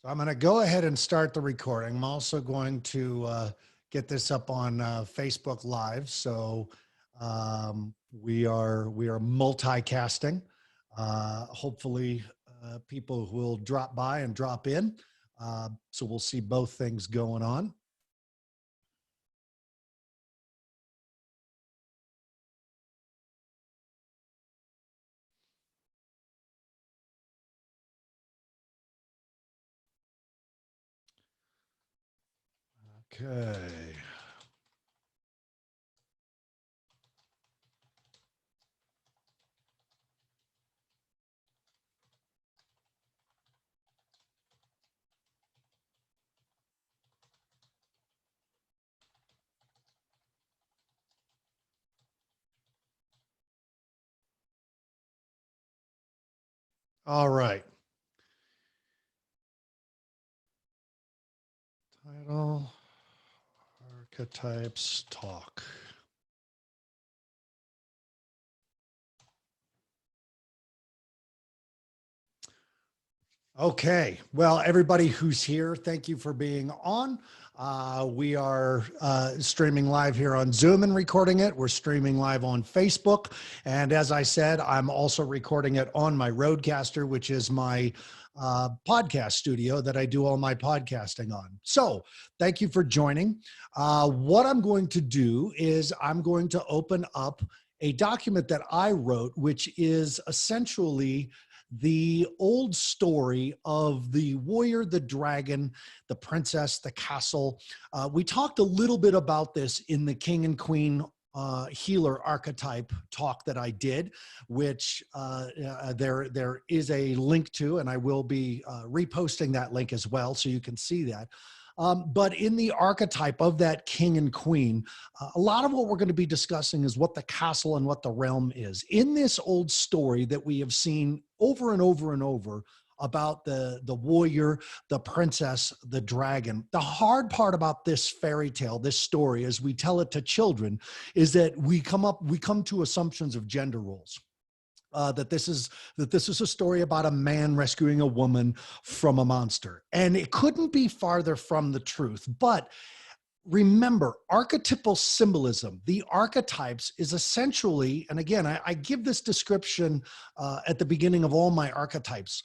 So I'm going to go ahead and start the recording. I'm also going to get this up on Facebook Live. So we are multicasting. Hopefully, people will drop by and drop in. So we'll see both things going on. Okay. All right. Title, Archetypes Talk. Okay, well, everybody who's here, thank you for being on. We are streaming live here on Zoom and recording it. We're streaming live on Facebook. And as I said, I'm also recording it on my Rodecaster, which is my podcast studio that I do all my podcasting on. So thank you for joining. What I'm going to do is I'm going to open up a document that I wrote, which is essentially the old story of the warrior, the dragon, the princess, the castle. We talked a little bit about this in the king and queen healer archetype talk that I did, which there is a link to, and I will be reposting that link as well, so you can see that. But in the archetype of that king and queen, a lot of what we're going to be discussing is what the castle and what the realm is. In this old story that we have seen over and over and over about the warrior, the princess, the dragon, the hard part about this fairy tale, this story, as we tell it to children, is that we come to assumptions of gender roles. That this is a story about a man rescuing a woman from a monster. And it couldn't be farther from the truth. But remember, archetypal symbolism, the archetypes, is essentially, and again, I give this description at the beginning of all my archetypes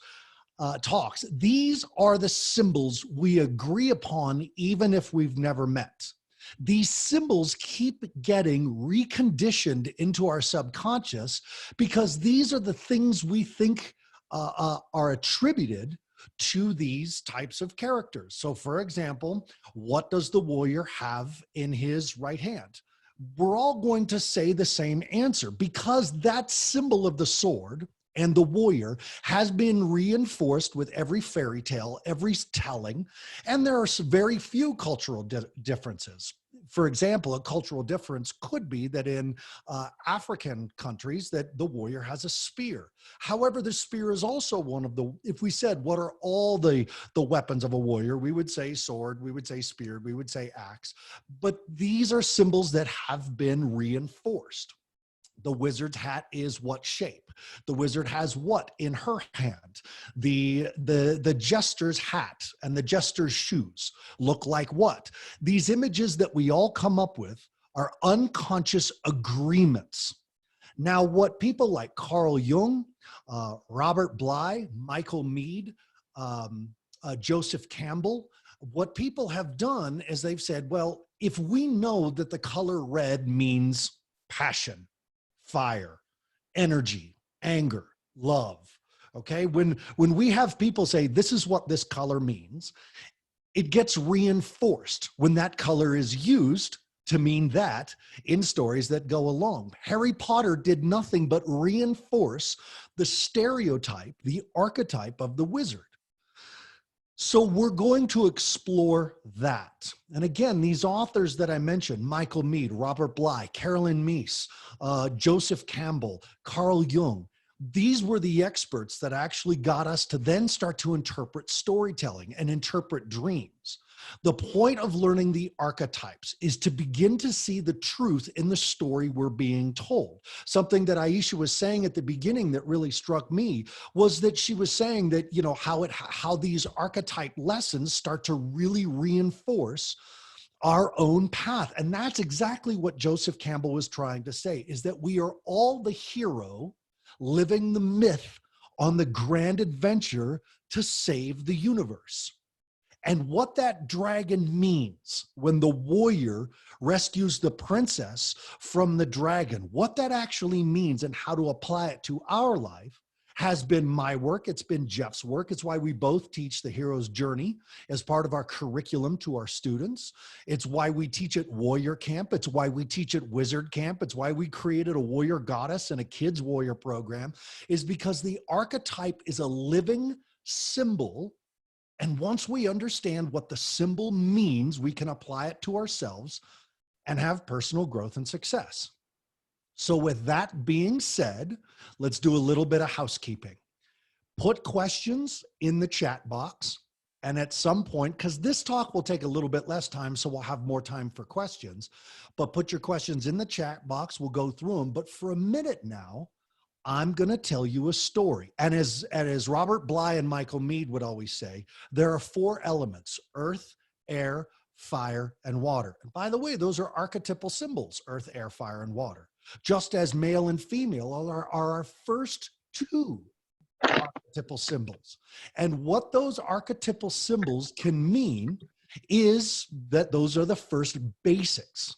talks. These are the symbols we agree upon even if we've never met. These symbols keep getting reconditioned into our subconscious because these are the things we think are attributed to these types of characters. So for example, what does the warrior have in his right hand? We're all going to say the same answer because that symbol of the sword and the warrior has been reinforced with every fairy tale, every telling, and there are very few cultural differences. For example, a cultural difference could be that in African countries that the warrior has a spear. However, the spear is also one of the, if we said, what are all the weapons of a warrior? We would say sword, we would say spear, we would say axe, but these are symbols that have been reinforced. The wizard's hat is what shape? The wizard has what in her hand? The jester's hat and the jester's shoes look like what? These images that we all come up with are unconscious agreements. Now, what people like Carl Jung, Robert Bly, Michael Mead, Joseph Campbell, what people have done is they've said, well, if we know that the color red means passion, fire, energy, anger, love. Okay. When we have people say, this is what this color means, it gets reinforced when that color is used to mean that in stories that go along. Harry Potter did nothing but reinforce the stereotype, the archetype of the wizard. So we're going to explore that. And again, these authors that I mentioned, Michael Mead, Robert Bly, Carolyn Meese, Joseph Campbell, Carl Jung, These were the experts that actually got us to then start to interpret storytelling and interpret dreams. The point of learning the archetypes is to begin to see the truth in the story we're being told. Something that Aisha was saying at the beginning that really struck me was that she was saying that, you know, how these archetype lessons start to really reinforce our own path. And that's exactly what Joseph Campbell was trying to say, is that we are all the hero living the myth on the grand adventure to save the universe. And what that dragon means when the warrior rescues the princess from the dragon, what that actually means and how to apply it to our life has been my work. It's been Jeff's work. It's why we both teach the hero's journey as part of our curriculum to our students. It's why we teach at Warrior Camp. It's why we teach at Wizard Camp. It's why we created a Warrior Goddess and a Kids Warrior program, is because the archetype is a living symbol. And once we understand what the symbol means, we can apply it to ourselves and have personal growth and success. So with that being said, let's do a little bit of housekeeping. Put questions in the chat box. And at some point, because this talk will take a little bit less time, so we'll have more time for questions, but put your questions in the chat box. We'll go through them. But for a minute now, I'm going to tell you a story. And as Robert Bly and Michael Meade would always say, there are 4 elements: earth, air, fire, and water. And by the way, those are archetypal symbols: earth, air, fire, and water. Just as male and female are our first 2 archetypal symbols. And what those archetypal symbols can mean is that those are the first basics.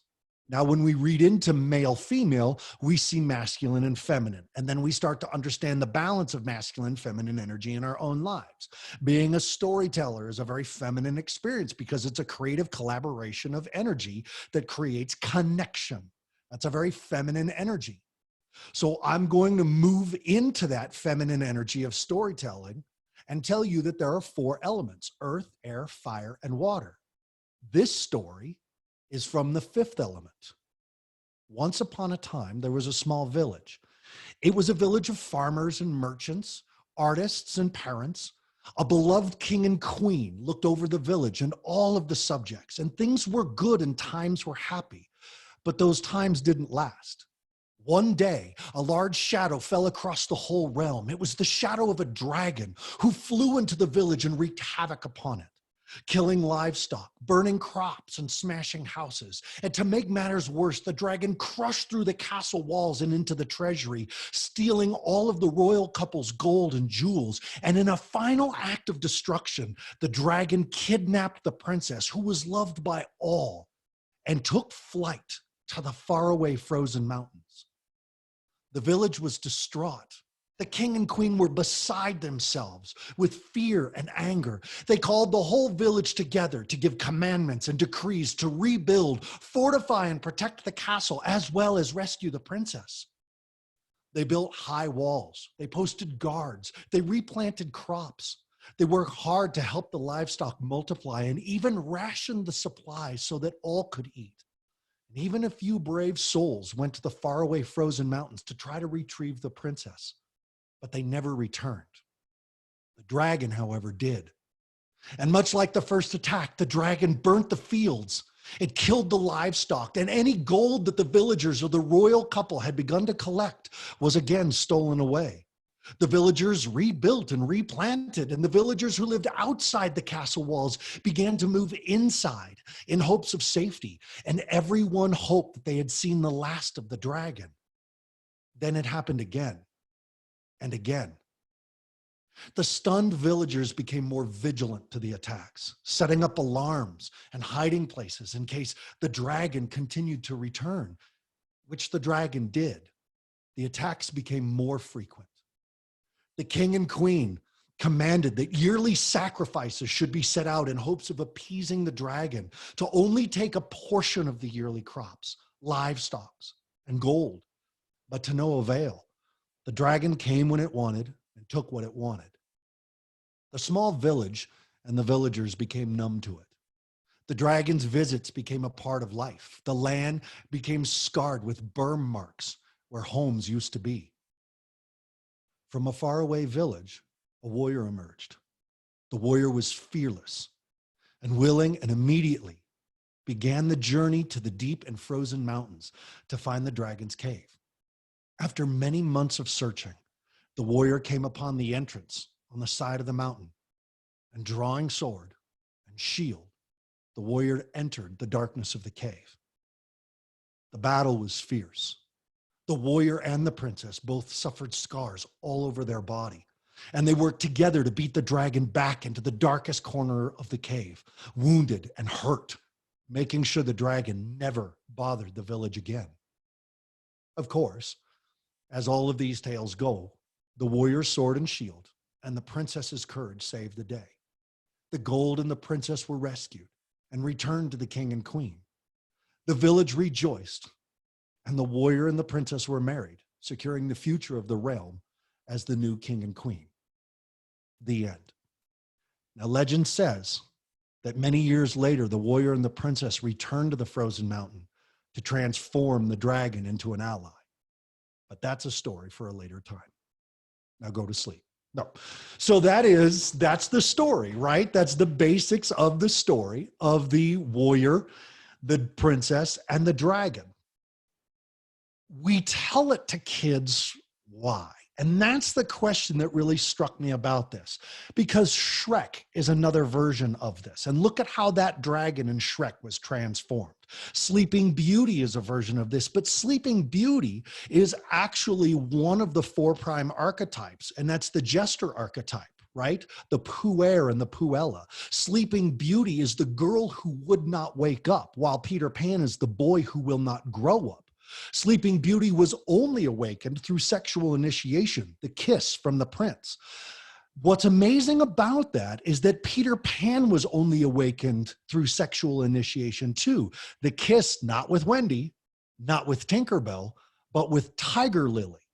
Now, when we read into male, female, we see masculine and feminine. And then we start to understand the balance of masculine and feminine energy in our own lives. Being a storyteller is a very feminine experience because it's a creative collaboration of energy that creates connection. That's a very feminine energy. So I'm going to move into that feminine energy of storytelling and tell you that there are 4 elements: earth, air, fire, and water. This story is from the 5th element. Once upon a time, there was a small village. It was a village of farmers and merchants, artists and parents. A beloved king and queen looked over the village and all of the subjects, and things were good and times were happy. But those times didn't last. One day, a large shadow fell across the whole realm. It was the shadow of a dragon who flew into the village and wreaked havoc upon it, killing livestock, burning crops, and smashing houses. And to make matters worse, the dragon crushed through the castle walls and into the treasury, stealing all of the royal couple's gold and jewels. And in a final act of destruction, the dragon kidnapped the princess, who was loved by all, and took flight to the faraway frozen mountains. The village was distraught. The king and queen were beside themselves with fear and anger. They called the whole village together to give commandments and decrees to rebuild, fortify, and protect the castle, as well as rescue the princess. They built high walls. They posted guards. They replanted crops. They worked hard to help the livestock multiply and even rationed the supplies so that all could eat. And even a few brave souls went to the faraway frozen mountains to try to retrieve the princess, but they never returned. The dragon, however, did. And much like the first attack, the dragon burnt the fields. It killed the livestock, and any gold that the villagers or the royal couple had begun to collect was again stolen away. The villagers rebuilt and replanted, and the villagers who lived outside the castle walls began to move inside in hopes of safety, and everyone hoped that they had seen the last of the dragon. Then it happened again and again. The stunned villagers became more vigilant to the attacks, setting up alarms and hiding places in case the dragon continued to return, which the dragon did. The attacks became more frequent. The king and queen commanded that yearly sacrifices should be set out in hopes of appeasing the dragon to only take a portion of the yearly crops, livestock, and gold, but to no avail. The dragon came when it wanted and took what it wanted. The small village and the villagers became numb to it. The dragon's visits became a part of life. The land became scarred with burn marks where homes used to be. From a faraway village, a warrior emerged. The warrior was fearless and willing, and immediately began the journey to the deep and frozen mountains to find the dragon's cave. After many months of searching, the warrior came upon the entrance on the side of the mountain, and drawing sword and shield, the warrior entered the darkness of the cave. The battle was fierce. The warrior and the princess both suffered scars all over their body, and they worked together to beat the dragon back into the darkest corner of the cave, wounded and hurt, making sure the dragon never bothered the village again. Of course, as all of these tales go, the warrior's sword and shield and the princess's courage saved the day. The gold and the princess were rescued and returned to the king and queen. The village rejoiced, and the warrior and the princess were married, securing the future of the realm as the new king and queen. The end. Now, legend says that many years later, the warrior and the princess returned to the frozen mountain to transform the dragon into an ally. But that's a story for a later time. Now go to sleep. No. So that's the story, right? That's the basics of the story of the warrior, the princess, and the dragon. We tell it to kids why? And that's the question that really struck me about this, because Shrek is another version of this. And look at how that dragon in Shrek was transformed. Sleeping Beauty is a version of this, but Sleeping Beauty is actually one of the 4 prime archetypes, and that's the jester archetype, right? The puer and the puella. Sleeping Beauty is the girl who would not wake up, while Peter Pan is the boy who will not grow up. Sleeping Beauty was only awakened through sexual initiation, the kiss from the prince. What's amazing about that is that Peter Pan was only awakened through sexual initiation too. The kiss, not with Wendy, not with Tinkerbell, but with Tiger Lily.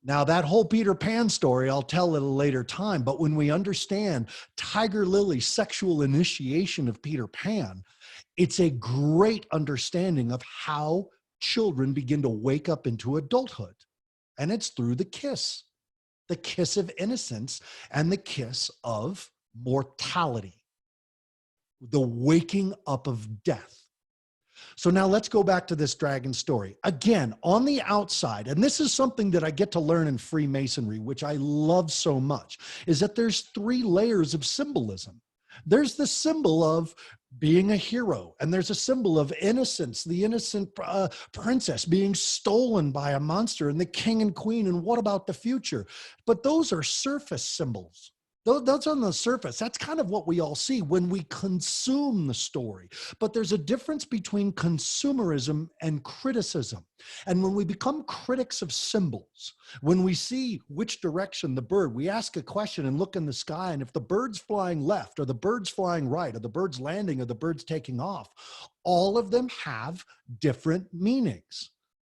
Now, that whole Peter Pan story, I'll tell at a later time, but when we understand Tiger Lily's sexual initiation of Peter Pan, it's a great understanding of how children begin to wake up into adulthood. And it's through the kiss of innocence and the kiss of mortality, the waking up of death. So now let's go back to this dragon story. Again, on the outside, and this is something that I get to learn in Freemasonry, which I love so much, is that there's 3 layers of symbolism. There's the symbol of being a hero, and there's a symbol of innocence, the innocent princess being stolen by a monster, and the king and queen, and what about the future? But those are surface symbols. Those on the surface, that's kind of what we all see when we consume the story. But there's a difference between consumerism and criticism. And when we become critics of symbols, when we see which direction the bird, we ask a question and look in the sky, and if the bird's flying left, or the bird's flying right, or the bird's landing, or the bird's taking off, all of them have different meanings.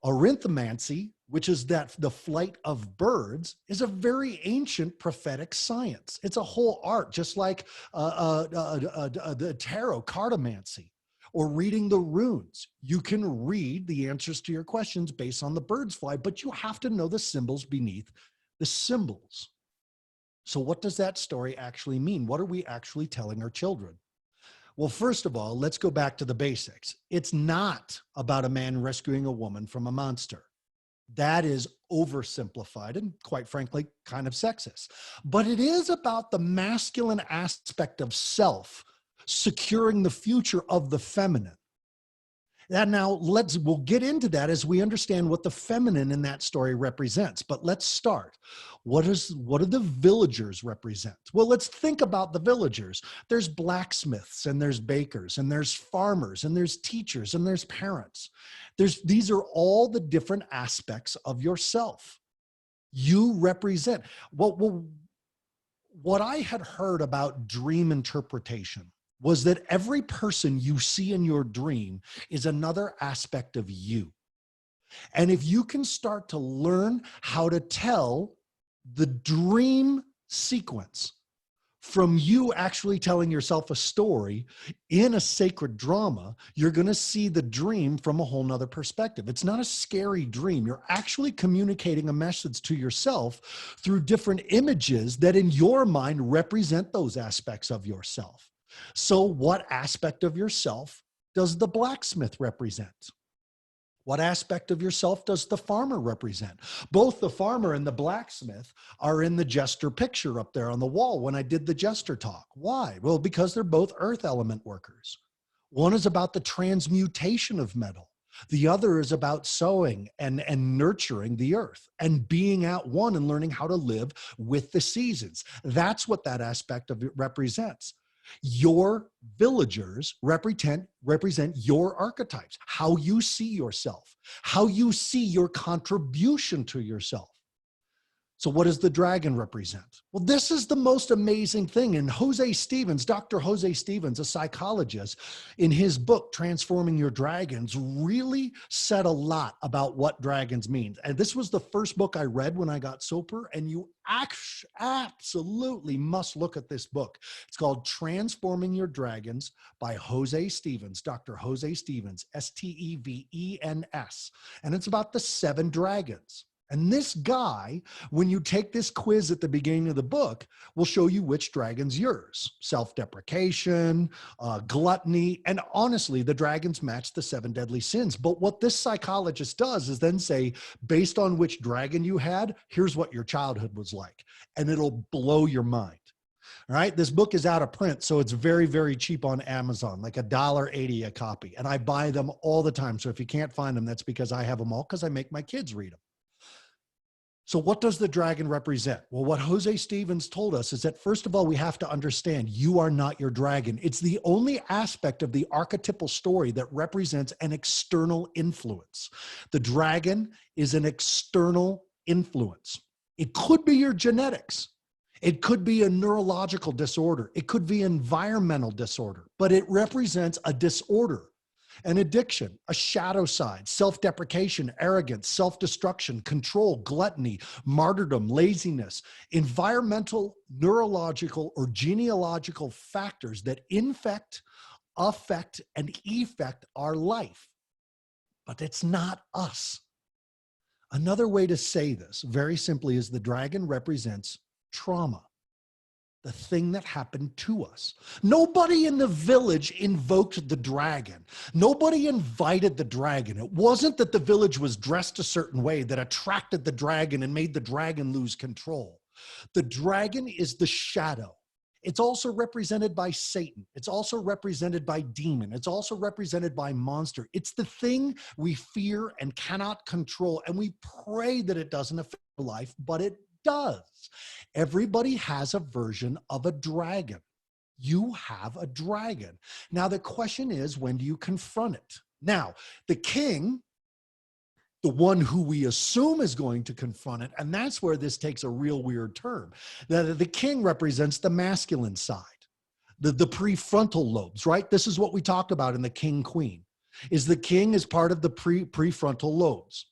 Arithmancy, which is that the flight of birds, is a very ancient prophetic science. It's a whole art, just like the tarot, cartomancy, or reading the runes. You can read the answers to your questions based on the bird's fly, but you have to know the symbols beneath the symbols. So what does that story actually mean? What are we actually telling our children? Well, first of all, let's go back to the basics. It's not about a man rescuing a woman from a monster. That is oversimplified and, quite frankly, kind of sexist. But it is about the masculine aspect of self securing the future of the feminine. And now we'll get into that as we understand what the feminine in that story represents. But let's start. What do the villagers represent? Well, let's think about the villagers. There's blacksmiths, and there's bakers, and there's farmers, and there's teachers, and there's parents. These are all the different aspects of yourself. You represent. Well, what I had heard about dream interpretation was that every person you see in your dream is another aspect of you. And if you can start to learn how to tell the dream sequence from you actually telling yourself a story in a sacred drama, you're going to see the dream from a whole nother perspective. It's not a scary dream. You're actually communicating a message to yourself through different images that in your mind represent those aspects of yourself. So what aspect of yourself does the blacksmith represent? What aspect of yourself does the farmer represent? Both the farmer and the blacksmith are in the jester picture up there on the wall when I did the jester talk. Why? Well, because they're both earth element workers. One is about the transmutation of metal. The other is about sowing and nurturing the earth and being at one and learning how to live with the seasons. That's what that aspect of it represents. Your villagers represent your archetypes, how you see yourself, how you see your contribution to yourself. So what does the dragon represent? Well, this is the most amazing thing. And Jose Stevens, Dr. Jose Stevens, a psychologist, in his book, Transforming Your Dragons, really said a lot about what dragons mean. And this was the first book I read when I got sober, and you absolutely must look at this book. It's called Transforming Your Dragons by Jose Stevens, Dr. Jose Stevens, Stevens. And it's about the 7 dragons. And this guy, when you take this quiz at the beginning of the book, will show you which dragon's yours. Self-deprecation, gluttony, and honestly, the dragons match the 7 deadly sins. But what this psychologist does is then say, based on which dragon you had, here's what your childhood was like. And it'll blow your mind. All right, this book is out of print, so it's very, very cheap on Amazon, like $1.80 a copy. And I buy them all the time. So if you can't find them, that's because I have them all, because I make my kids read them. So what does the dragon represent? Well, what Jose Stevens told us is that, first of all, we have to understand you are not your dragon. It's the only aspect of the archetypal story that represents an external influence. The dragon is an external influence. It could be your genetics. It could be a neurological disorder. It could be environmental disorder, but it represents a disorder. An addiction, a shadow side, self-deprecation, arrogance, self-destruction, control, gluttony, martyrdom, laziness, environmental, neurological, or genealogical factors that infect, affect, and effect our life. But it's not us. Another way to say this, very simply, is the dragon represents trauma. The thing that happened to us. Nobody in the village invoked the dragon. Nobody invited the dragon. It wasn't that the village was dressed a certain way that attracted the dragon and made the dragon lose control. The dragon is the shadow. It's also represented by Satan. It's also represented by demon. It's also represented by monster. It's the thing we fear and cannot control, and we pray that it doesn't affect life, but it does. Everybody has a version of a dragon. You have a dragon. Now, the question is, when do you confront it? Now, the king, the one who we assume is going to confront it, and that's where this takes a real weird turn. The king represents the masculine side, the prefrontal lobes, right? This is what we talked about in the king queen, is the king is part of the prefrontal lobes.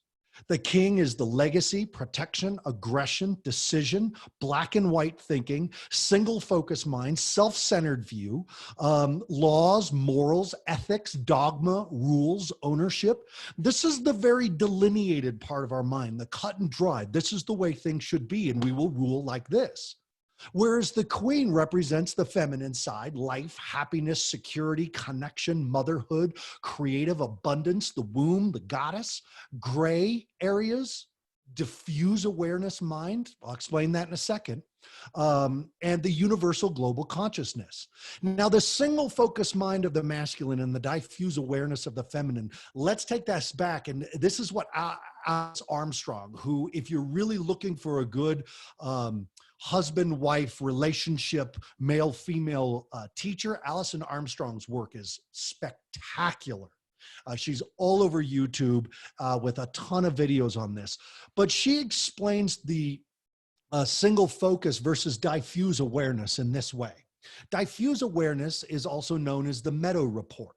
The king is the legacy, protection, aggression, decision, black and white thinking, single focus mind, self-centered view, laws, morals, ethics, dogma, rules, ownership. This is the very delineated part of our mind, the cut and dry. This is the way things should be, and we will rule like this. Whereas the queen represents the feminine side, life, happiness, security, connection, motherhood, creative abundance, the womb, the goddess, gray areas, diffuse awareness mind. I'll explain that in a second. And the universal global consciousness. Now, the single focus mind of the masculine and the diffuse awareness of the feminine, let's take that back. And this is what Alice Armstrong, who, if you're really looking for a good husband-wife relationship, male-female teacher, Alison Armstrong's work is spectacular. She's all over YouTube with a ton of videos on this. But she explains the single focus versus diffuse awareness in this way. Diffuse awareness is also known as the meadow report,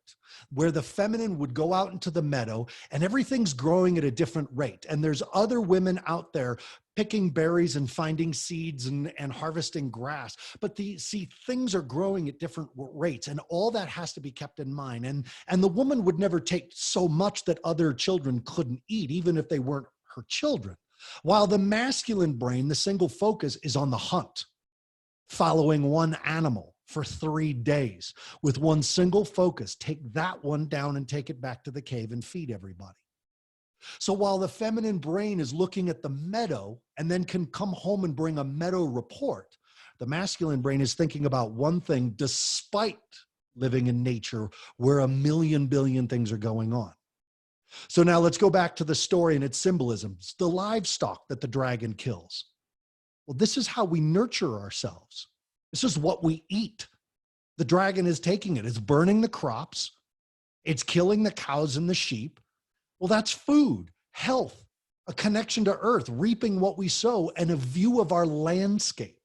where the feminine would go out into the meadow and everything's growing at a different rate. And there's other women out there picking berries and finding seeds and harvesting grass. But see, things are growing at different rates, and all that has to be kept in mind. And the woman would never take so much that other children couldn't eat, even if they weren't her children. While the masculine brain, the single focus is on the hunt, following one animal for 3 days with one single focus. Take that one down and take it back to the cave and feed everybody. So while the feminine brain is looking at the meadow and then can come home and bring a meadow report, the masculine brain is thinking about one thing despite living in nature where a million billion things are going on. So now let's go back to the story and its symbolism. It's the livestock that the dragon kills. Well, this is how we nurture ourselves. This is what we eat. The dragon is taking it. It's burning the crops. It's killing the cows and the sheep. Well, that's food, health, a connection to earth, reaping what we sow, and a view of our landscape.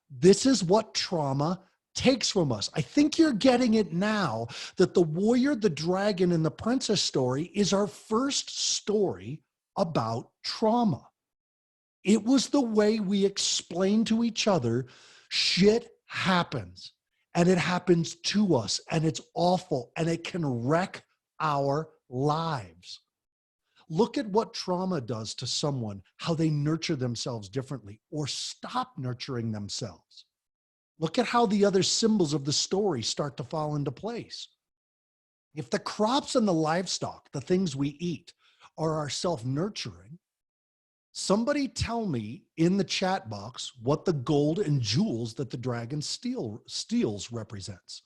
This is what trauma takes from us. I think you're getting it now that the warrior, the dragon, and the princess story is our first story about trauma. It was the way we explained to each other, shit happens, and it happens to us, and it's awful, and it can wreck our lives. Look at what trauma does to someone, how they nurture themselves differently or stop nurturing themselves. Look at how the other symbols of the story start to fall into place. If the crops and the livestock, the things we eat, are our self-nurturing, somebody tell me in the chat box what the gold and jewels that the dragon steals represents.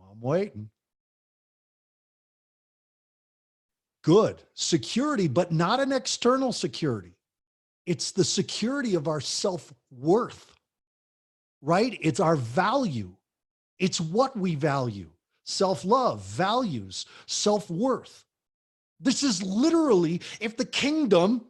I'm waiting. Good. Security, but not an external security. It's the security of our self-worth, right? It's our value. It's what we value. Self-love, values, self-worth. This is literally, if the kingdom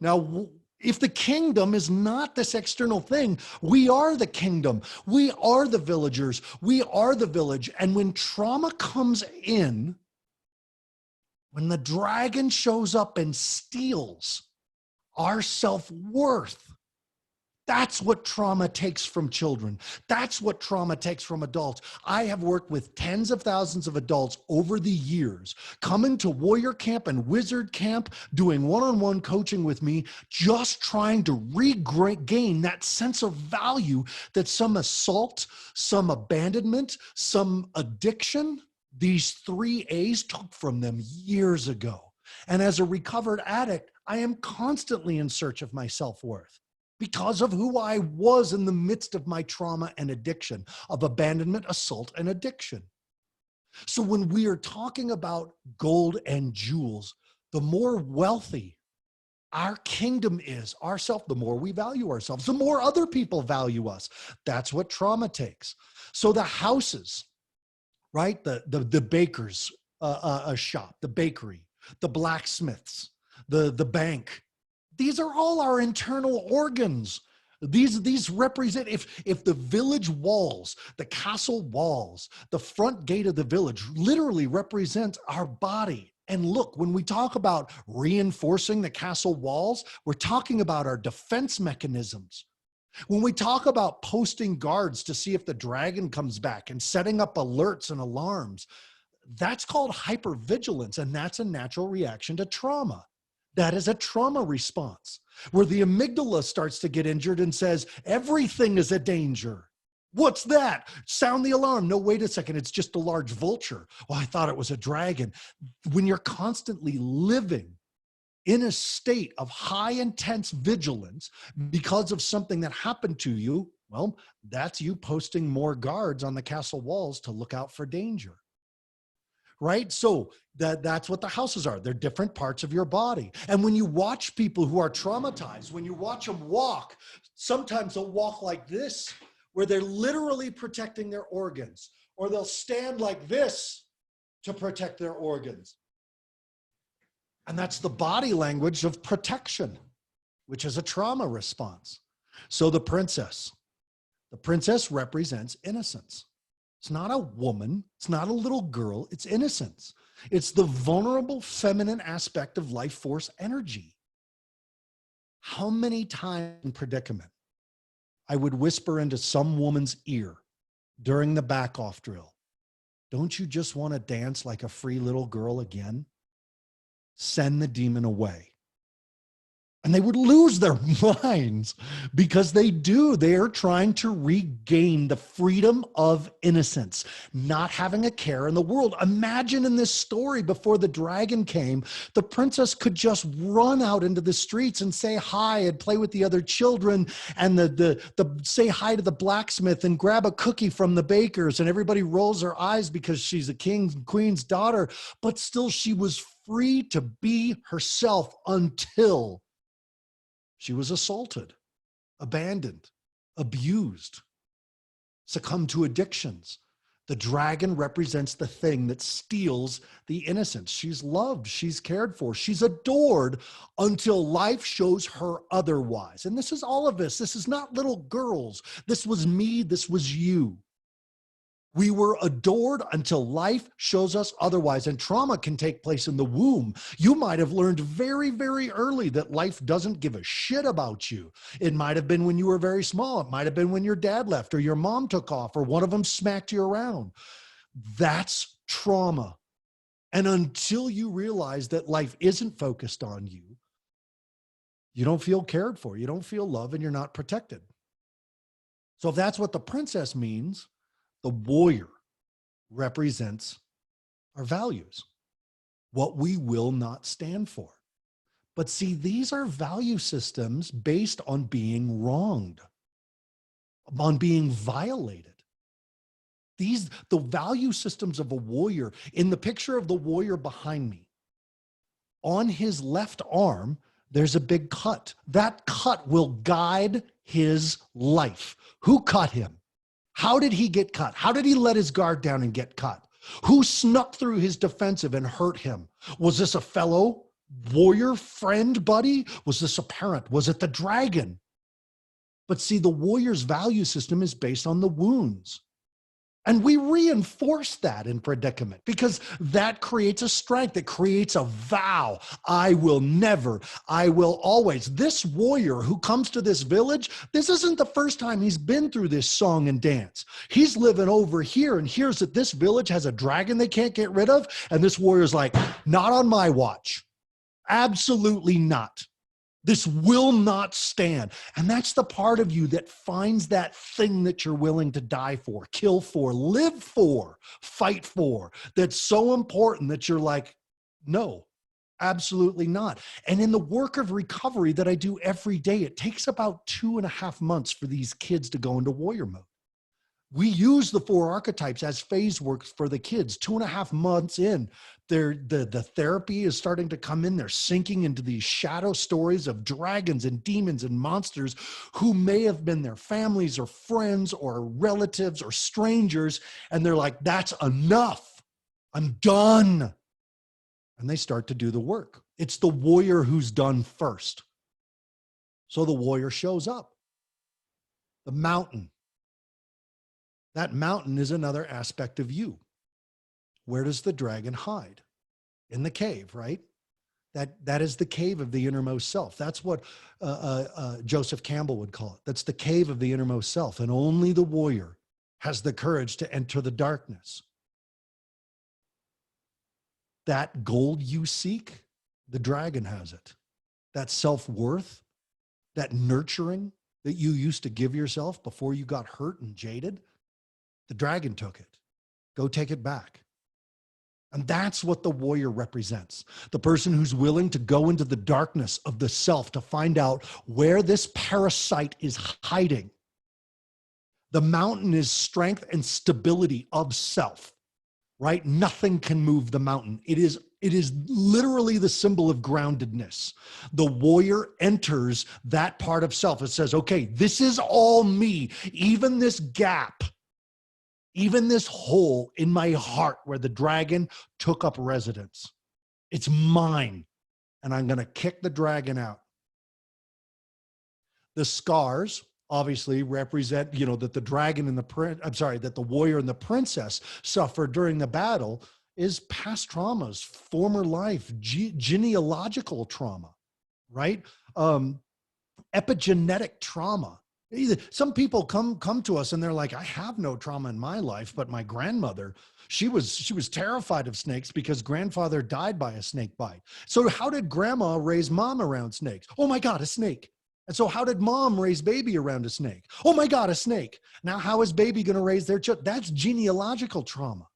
is not this external thing, we are the kingdom. We are the villagers. We are the village. And when trauma comes in, when the dragon shows up and steals our self-worth, that's what trauma takes from children. That's what trauma takes from adults. I have worked with tens of thousands of adults over the years, coming to warrior camp and wizard camp, doing one-on-one coaching with me, just trying to regain that sense of value that some assault, some abandonment, some addiction, these 3 A's took from them years ago. And as a recovered addict, I am constantly in search of my self-worth, because of who I was in the midst of my trauma and addiction, of abandonment, assault, and addiction. So when we are talking about gold and jewels, the more wealthy our kingdom is, ourself, the more we value ourselves, the more other people value us. That's what trauma takes. So the houses, right? The baker's shop, the bakery, the blacksmiths, the bank, these are all our internal organs. These represent, if the village walls, the castle walls, the front gate of the village literally represents our body. And look, when we talk about reinforcing the castle walls, we're talking about our defense mechanisms. When we talk about posting guards to see if the dragon comes back and setting up alerts and alarms, that's called hypervigilance, and that's a natural reaction to trauma. That is a trauma response where the amygdala starts to get injured and says, everything is a danger. What's that? Sound the alarm. No, wait a second. It's just a large vulture. Well, I thought it was a dragon. When you're constantly living in a state of high intense vigilance because of something that happened to you, well, that's you posting more guards on the castle walls to look out for danger. Right? So that's what the houses are. They're different parts of your body. And when you watch people who are traumatized, when you watch them walk, sometimes they'll walk like this, where they're literally protecting their organs, or they'll stand like this to protect their organs. And that's the body language of protection, which is a trauma response. So the princess represents innocence. It's not a woman. It's not a little girl. It's innocence. It's the vulnerable feminine aspect of life force energy. How many times in predicament I would whisper into some woman's ear during the back off drill, don't you just want to dance like a free little girl again? Send the demon away. And they would lose their minds because they do. They are trying to regain the freedom of innocence, not having a care in the world. Imagine in this story, before the dragon came, the princess could just run out into the streets and say hi and play with the other children, and the say hi to the blacksmith and grab a cookie from the bakers, and everybody rolls their eyes because she's a king's and queen's daughter. But still, she was free to be herself until she was assaulted, abandoned, abused, succumbed to addictions. The dragon represents the thing that steals the innocence. She's loved, she's cared for, she's adored until life shows her otherwise. And this is all of us. This is not little girls. This was me. This was you. We were adored until life shows us otherwise. And trauma can take place in the womb. You might have learned very, very early that life doesn't give a shit about you. It might have been when you were very small. It might have been when your dad left or your mom took off or one of them smacked you around. That's trauma. And until you realize that life isn't focused on you, you don't feel cared for. You don't feel love, and you're not protected. So if that's what the princess means, the warrior represents our values, what we will not stand for. But see, these are value systems based on being wronged, on being violated. The value systems of a warrior, in the picture of the warrior behind me, on his left arm, there's a big cut. That cut will guide his life. Who cut him? How did he get cut? How did he let his guard down and get cut? Who snuck through his defensive and hurt him? Was this a fellow warrior, friend, buddy? Was this a parent? Was it the dragon? But see, the warrior's value system is based on the wounds. And we reinforce that in predicament because that creates a strength. It creates a vow. I will never, I will always. This warrior who comes to this village, this isn't the first time he's been through this song and dance. He's living over here and hears that this village has a dragon they can't get rid of. And this warrior's like, not on my watch. Absolutely not. This will not stand. And that's the part of you that finds that thing that you're willing to die for, kill for, live for, fight for, that's so important that you're like, no, absolutely not. And in the work of recovery that I do every day, it takes about 2.5 months for these kids to go into warrior mode. We use the 4 archetypes as phase work for the kids. 2.5 months in, the therapy is starting to come in. They're sinking into these shadow stories of dragons and demons and monsters who may have been their families or friends or relatives or strangers. And they're like, that's enough. I'm done. And they start to do the work. It's the warrior who's done first. So the warrior shows up. The mountain. That mountain is another aspect of you. Where does the dragon hide? In the cave, right? That is the cave of the innermost self. That's what Joseph Campbell would call it. That's the cave of the innermost self. And only the warrior has the courage to enter the darkness. That gold you seek, the dragon has it. That self-worth, that nurturing that you used to give yourself before you got hurt and jaded, the dragon took it. Go take it back. And that's what the warrior represents. The person who's willing to go into the darkness of the self to find out where this parasite is hiding. The mountain is strength and stability of self, right? Nothing can move the mountain. It is literally the symbol of groundedness. The warrior enters that part of self. It says, okay, this is all me, even this gap. Even this hole in my heart where the dragon took up residence. It's mine. and I'm going to kick the dragon out. The scars obviously represent, that the dragon and that the warrior and the princess suffered during the battle is past traumas, former life, genealogical trauma, right? Epigenetic trauma. Some people come to us and they're like, I have no trauma in my life, but my grandmother, she was terrified of snakes because grandfather died by a snake bite. So how did grandma raise mom around snakes? Oh my God, a snake. And so how did mom raise baby around a snake? Oh my God, a snake. Now how is baby going to raise their child? That's genealogical trauma.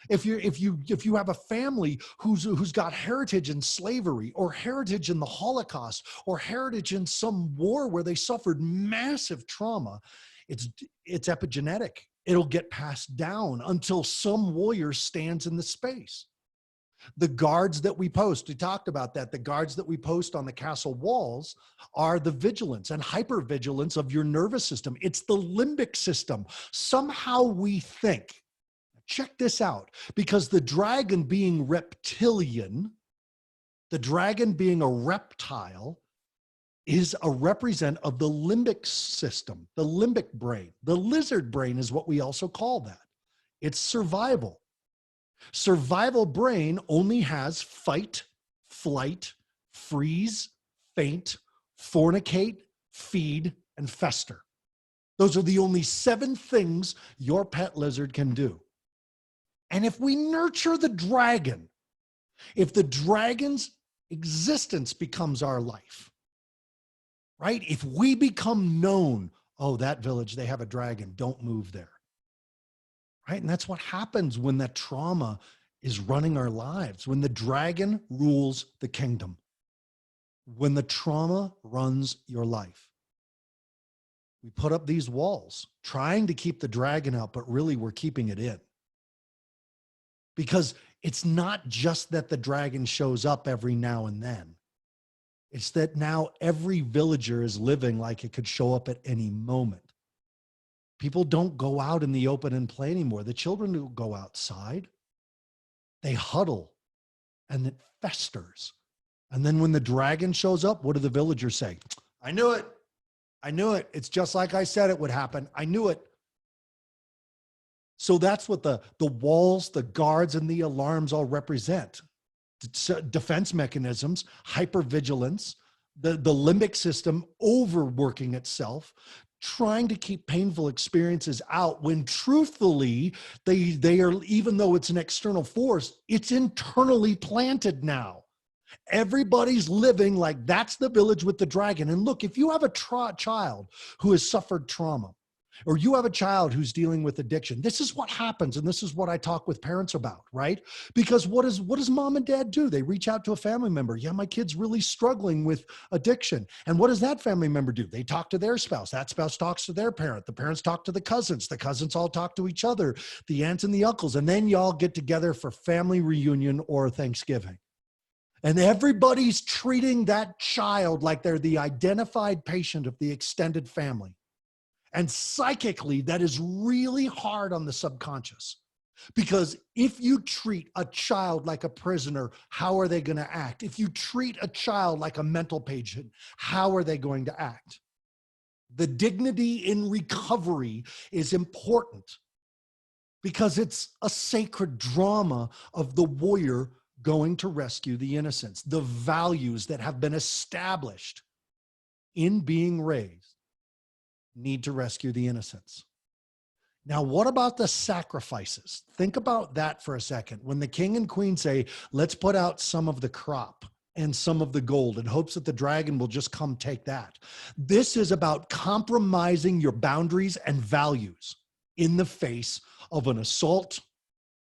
If you have a family who's got heritage in slavery or heritage in the Holocaust or heritage in some war where they suffered massive trauma, it's epigenetic. It'll get passed down until some warrior stands in the space. The guards that we post, we talked about that. The guards that we post on the castle walls are the vigilance and hypervigilance of your nervous system. It's the limbic system. Somehow we think, check this out, because the dragon being reptilian, the dragon being a reptile, is a represent of the limbic system, the limbic brain. The lizard brain is what we also call that. It's survival. Survival brain only has fight, flight, freeze, faint, fornicate, feed, and fester. Those are the only 7 things your pet lizard can do. And if we nurture the dragon, if the dragon's existence becomes our life, right? If we become known, oh, that village, they have a dragon, don't move there. Right? And that's what happens when that trauma is running our lives, when the dragon rules the kingdom, when the trauma runs your life. We put up these walls trying to keep the dragon out, but really we're keeping it in. Because it's not just that the dragon shows up every now and then. It's that now every villager is living like it could show up at any moment. People don't go out in the open and play anymore. The children don't go outside. They huddle and it festers. And then when the dragon shows up, what do the villagers say? I knew it. I knew it. It's just like I said it would happen. I knew it. So that's what the walls, the guards, and the alarms all represent. Defense mechanisms, hypervigilance, the limbic system overworking itself, trying to keep painful experiences out when truthfully they are, even though it's an external force, it's internally planted now. Everybody's living like that's the village with the dragon. And look, if you have a child who has suffered trauma, or you have a child who's dealing with addiction, this is what happens. And this is what I talk with parents about, right? Because what does mom and dad do? They reach out to a family member. Yeah, my kid's really struggling with addiction. And what does that family member do? They talk to their spouse. That spouse talks to their parent. The parents talk to the cousins. The cousins all talk to each other, the aunts and the uncles. And then y'all get together for family reunion or Thanksgiving. And everybody's treating that child like they're the identified patient of the extended family. And psychically, that is really hard on the subconscious. Because if you treat a child like a prisoner, how are they going to act? If you treat a child like a mental patient, how are they going to act? The dignity in recovery is important because it's a sacred drama of the warrior going to rescue the innocents, the values that have been established in being raised. Need to rescue the innocents. Now, what about the sacrifices? Think about that for a second. When the king and queen say, let's put out some of the crop and some of the gold in hopes that the dragon will just come take that. This is about compromising your boundaries and values in the face of an assault,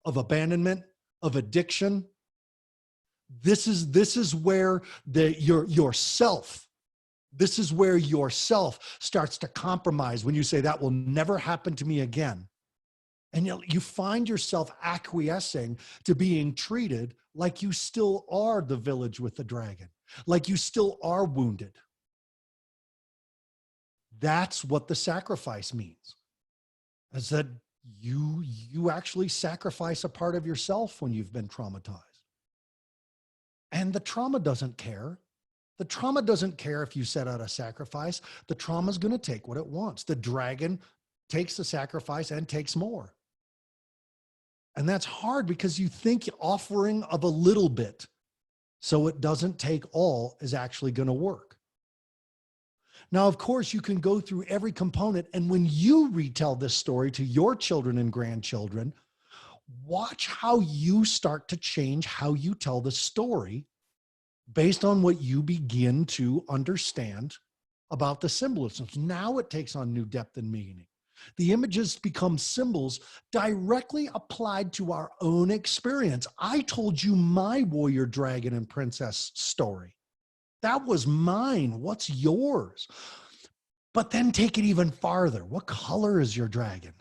of abandonment, of addiction. This is where yourself, this is where yourself starts to compromise when you say that will never happen to me again. And you find yourself acquiescing to being treated like you still are the village with the dragon, like you still are wounded. That's what the sacrifice means, is that you actually sacrifice a part of yourself when you've been traumatized. And the trauma doesn't care. The trauma doesn't care if you set out a sacrifice. The trauma is going to take what it wants. The dragon takes the sacrifice and takes more. And that's hard because you think offering of a little bit so it doesn't take all is actually going to work. Now, of course, you can go through every component. And when you retell this story to your children and grandchildren, watch how you start to change how you tell the story based on what you begin to understand about the symbolisms. Now it takes on new depth and meaning. The images become symbols directly applied to our own experience. I told you my warrior, dragon, and princess story. That was mine. What's yours? But then take it even farther. What color is your dragon?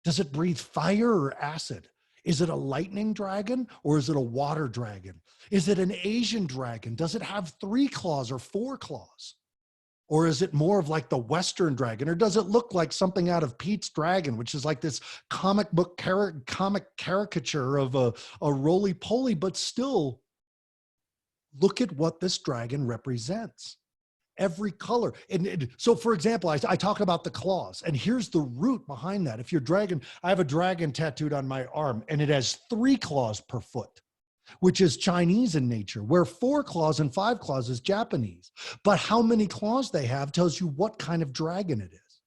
Does it breathe fire or acid? Is it a lightning dragon or is it a water dragon? Is it an Asian dragon? Does it have 3 claws or 4 claws? Or is it more of like the Western dragon? Or does it look like something out of Pete's Dragon, which is like this comic caricature of a roly-poly, but still look at what this dragon represents. Every color. And so for example, I talk about the claws, and here's the root behind that. If your dragon, I have a dragon tattooed on my arm and it has 3 claws per foot, which is Chinese in nature, where 4 claws and 5 claws is Japanese. But how many claws they have tells you what kind of dragon it is,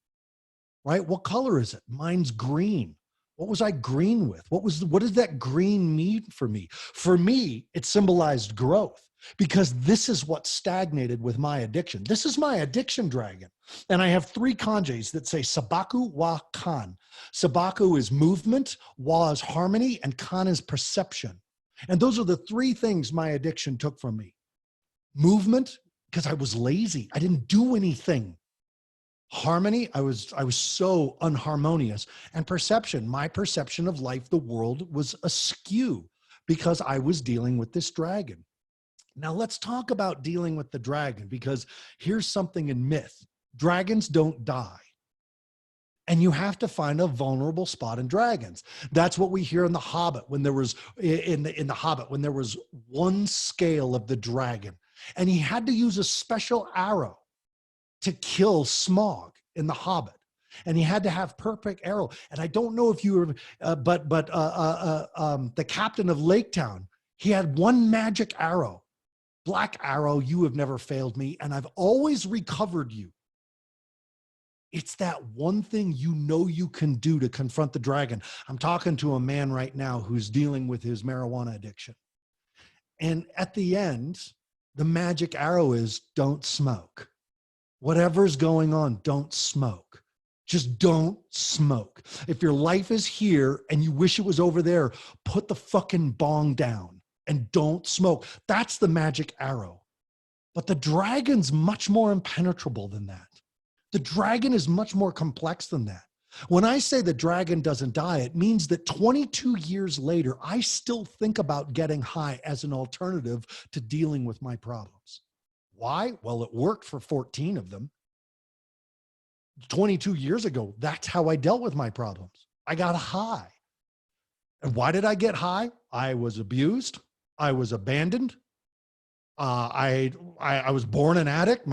right? What color is it? Mine's green. What was I green with? What does that green mean for me? For me, it symbolized growth, because this is what stagnated with my addiction. This is my addiction dragon. And I have 3 kanjis that say Sabaku wa kan. Sabaku is movement, wa is harmony, and kan is perception. And those are the 3 things my addiction took from me. Movement, because I was lazy. I didn't do anything. Harmony, I was so unharmonious. And perception, my perception of life, the world, was askew because I was dealing with this dragon. Now let's talk about dealing with the dragon, because here's something in myth. Dragons don't die. And you have to find a vulnerable spot in dragons. That's what we hear in The Hobbit, when there was in the Hobbit, when there was one scale of the dragon, and he had to use a special arrow to kill Smaug in The Hobbit. And he had to have perfect arrow. And I don't know if you were, the captain of Lake Town, he had one magic arrow. Black arrow, you have never failed me, and I've always recovered you. It's that one thing you know you can do to confront the dragon. I'm talking to a man right now who's dealing with his marijuana addiction. And at the end, the magic arrow is don't smoke. Whatever's going on, don't smoke. Just don't smoke. If your life is here and you wish it was over there, put the fucking bong down and don't smoke. That's the magic arrow. But the dragon's much more impenetrable than that. The dragon is much more complex than that. When I say the dragon doesn't die, it means that 22 years later, I still think about getting high as an alternative to dealing with my problems. Why? Well, it worked for 14 of them. 22 years ago, that's how I dealt with my problems. I got high. And why did I get high? I was abused. I was abandoned. I was born an addict.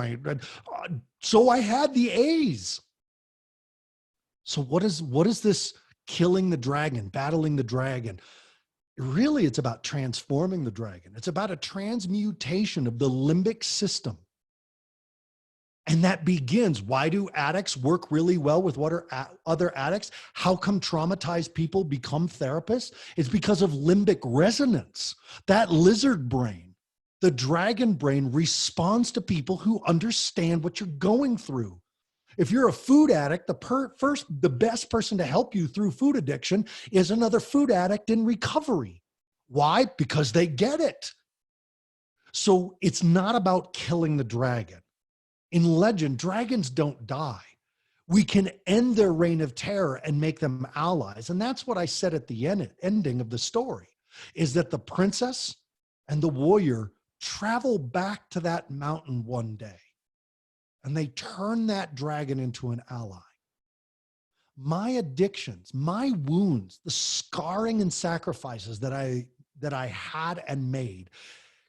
So I had the A's. So what is this killing the dragon, battling the dragon? Really, it's about transforming the dragon. It's about a transmutation of the limbic system. And that begins, why do addicts work really well with other addicts? How come traumatized people become therapists? It's because of limbic resonance. That lizard brain, the dragon brain, responds to people who understand what you're going through. If you're a food addict, the best person to help you through food addiction is another food addict in recovery. Why? Because they get it. So it's not about killing the dragon. In legend, dragons don't die. We can end their reign of terror and make them allies. And that's what I said at the ending of the story, is that the princess and the warrior travel back to that mountain one day, and they turn that dragon into an ally. My addictions, my wounds, the scarring and sacrifices that I had and made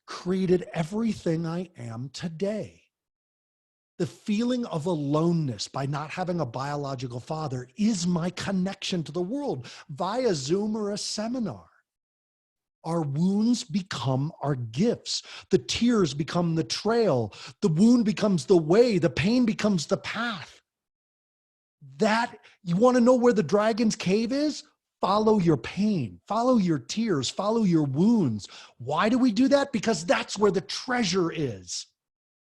created everything I am today. The feeling of aloneness by not having a biological father is my connection to the world via Zoom or a seminar. Our wounds become our gifts. The tears become the trail. The wound becomes the way. The pain becomes the path. That, you want to know where the dragon's cave is? Follow your pain, follow your tears, follow your wounds. Why do we do that? Because that's where the treasure is.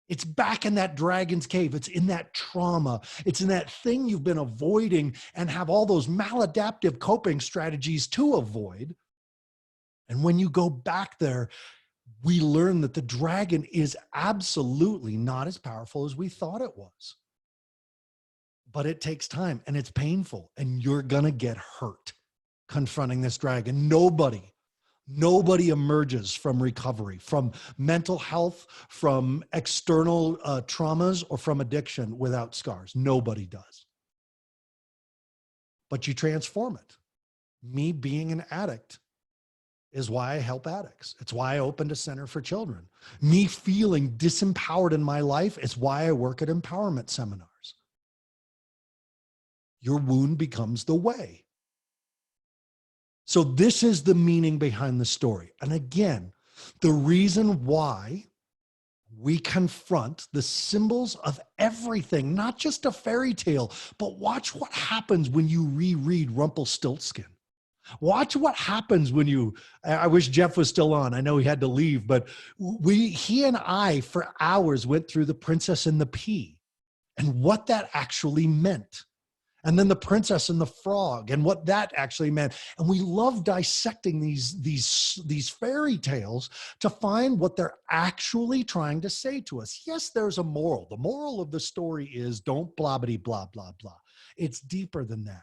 It's back in that dragon's cave. It's in that trauma. It's in that thing you've been avoiding and have all those maladaptive coping strategies to avoid. And when you go back there, we learn that the dragon is absolutely not as powerful as we thought it was. But it takes time and it's painful, and you're going to get hurt confronting this dragon. Nobody emerges from recovery, from mental health, from external traumas, or from addiction without scars. Nobody does. But you transform it. Me being an addict is why I help addicts. It's why I opened a center for children. Me feeling disempowered in my life is why I work at empowerment seminars. Your wound becomes the way. So this is the meaning behind the story. And again, the reason why we confront the symbols of everything, not just a fairy tale, but watch what happens when you reread Rumpelstiltskin. Watch what happens when you, I wish Jeff was still on. I know he had to leave, but he and I for hours went through The Princess and the Pea and what that actually meant. And then The Princess and the Frog and what that actually meant. And we love dissecting these fairy tales to find what they're actually trying to say to us. Yes, there's a moral. The moral of the story is don't blah-bitty blah, blah, blah. It's deeper than that.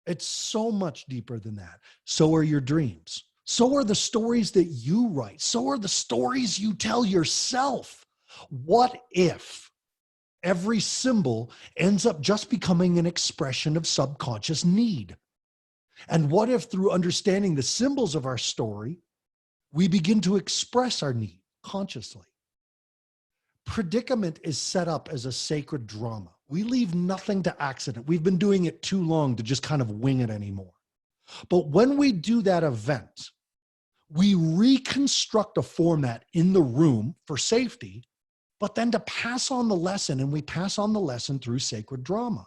It's so much deeper than that. So are your dreams. So are the stories that you write. So are the stories you tell yourself. What if every symbol ends up just becoming an expression of subconscious need? And what if through understanding the symbols of our story, we begin to express our need consciously? Predicament is set up as a sacred drama. We leave nothing to accident. We've been doing it too long to just kind of wing it anymore. But when we do that event, we reconstruct a format in the room for safety, but then to pass on the lesson, and we pass on the lesson through sacred drama.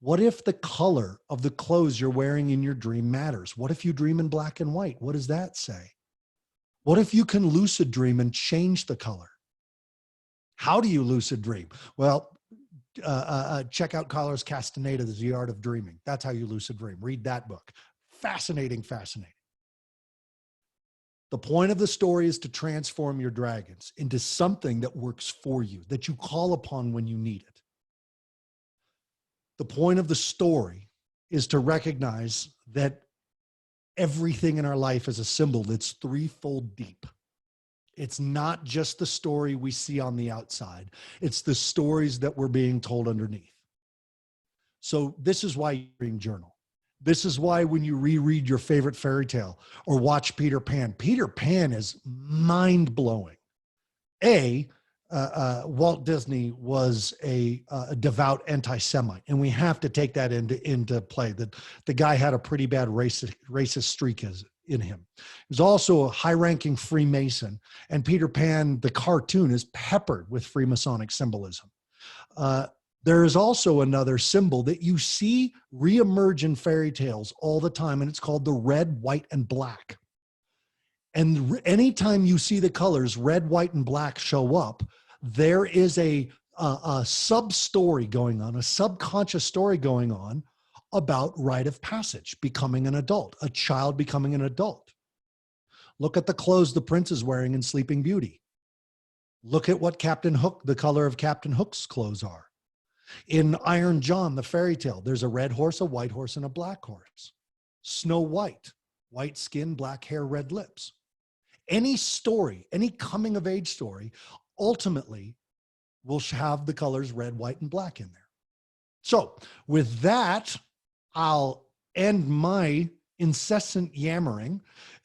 What if the color of the clothes you're wearing in your dream matters? What if you dream in black and white? What does that say? What if you can lucid dream and change the color? How do you lucid dream? Well, check out Carlos Castaneda's The Art of Dreaming. That's how you lucid dream. Read that book. Fascinating, fascinating. The point of the story is to transform your dragons into something that works for you, that you call upon when you need it. The point of the story is to recognize that everything in our life is a symbol that's threefold deep. It's not just the story we see on the outside. It's the stories that we're being told underneath. So this is why you dream journal. This is why when you reread your favorite fairy tale or watch Peter Pan is mind-blowing. Walt Disney was a devout anti-Semite, and we have to take that into play. That the guy had a pretty bad racist streak in him. He was also a high-ranking Freemason, and Peter Pan, the cartoon, is peppered with Freemasonic symbolism. There is also another symbol that you see reemerge in fairy tales all the time, and it's called the red, white, and black. And anytime you see the colors red, white, and black show up, there is a sub-story going on, a subconscious story going on about rite of passage, becoming an adult, a child becoming an adult. Look at the clothes the prince is wearing in Sleeping Beauty. Look at what Captain Hook, the color of Captain Hook's clothes are. In Iron John, the fairy tale, there's a red horse, a white horse, and a black horse. Snow White, white skin, black hair, red lips. Any story, any coming of age story, ultimately will have the colors red, white, and black in there. So with that, I'll end my incessant yammering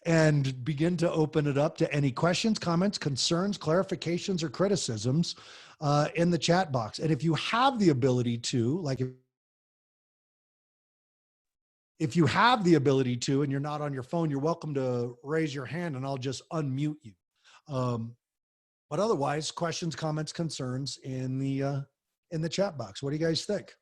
and begin to open it up to any questions, comments, concerns, clarifications, or criticisms in the chat box. And if you have the ability to, like if you have the ability to, and you're not on your phone, you're welcome to raise your hand and I'll just unmute you. But otherwise, questions, comments, concerns in the chat box. What do you guys think?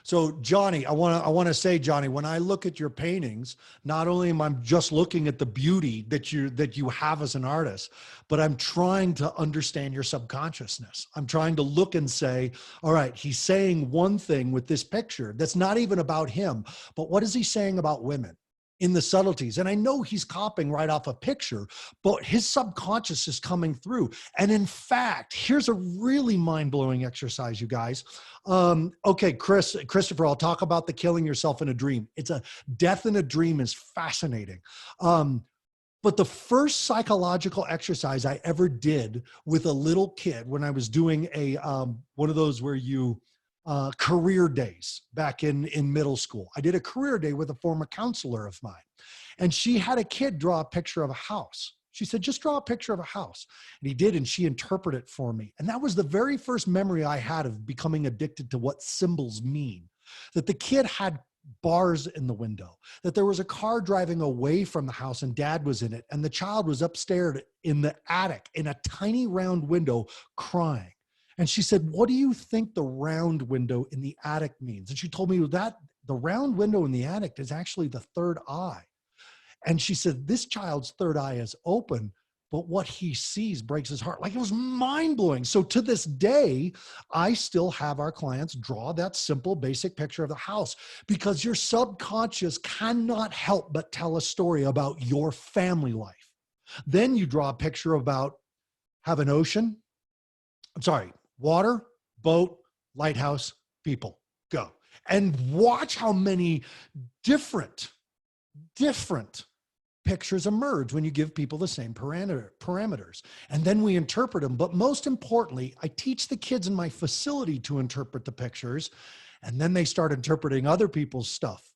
So Johnny, I want to say, Johnny, when I look at your paintings, not only am I just looking at the beauty that you have as an artist, but I'm trying to understand your subconsciousness. I'm trying to look and say, all right, he's saying one thing with this picture that's not even about him, but what is he saying about women in the subtleties? And I know he's copying right off a picture, but his subconscious is coming through. And in fact, here's a really mind-blowing exercise, you guys. Okay, Christopher, I'll talk about the killing yourself in a dream. It's a death in a dream is fascinating. But the first psychological exercise I ever did with a little kid when I was doing a one of those where you career days back in middle school. I did a career day with a former counselor of mine, and she had a kid draw a picture of a house. She said, just draw a picture of a house. And he did, and she interpreted it for me. And that was the very first memory I had of becoming addicted to what symbols mean. That the kid had bars in the window, that there was a car driving away from the house and dad was in it, and the child was upstairs in the attic in a tiny round window crying. And she said, what do you think the round window in the attic means? And she told me that the round window in the attic is actually the third eye. And she said, this child's third eye is open, but what he sees breaks his heart. Like, it was mind blowing. So to this day, I still have our clients draw that simple, basic picture of the house, because your subconscious cannot help but tell a story about your family life. Then you draw a picture about have an ocean. I'm sorry, water, boat, lighthouse, people, go. And watch how many different pictures emerge when you give people the same parameters. And then we interpret them. But most importantly, I teach the kids in my facility to interpret the pictures, and then they start interpreting other people's stuff.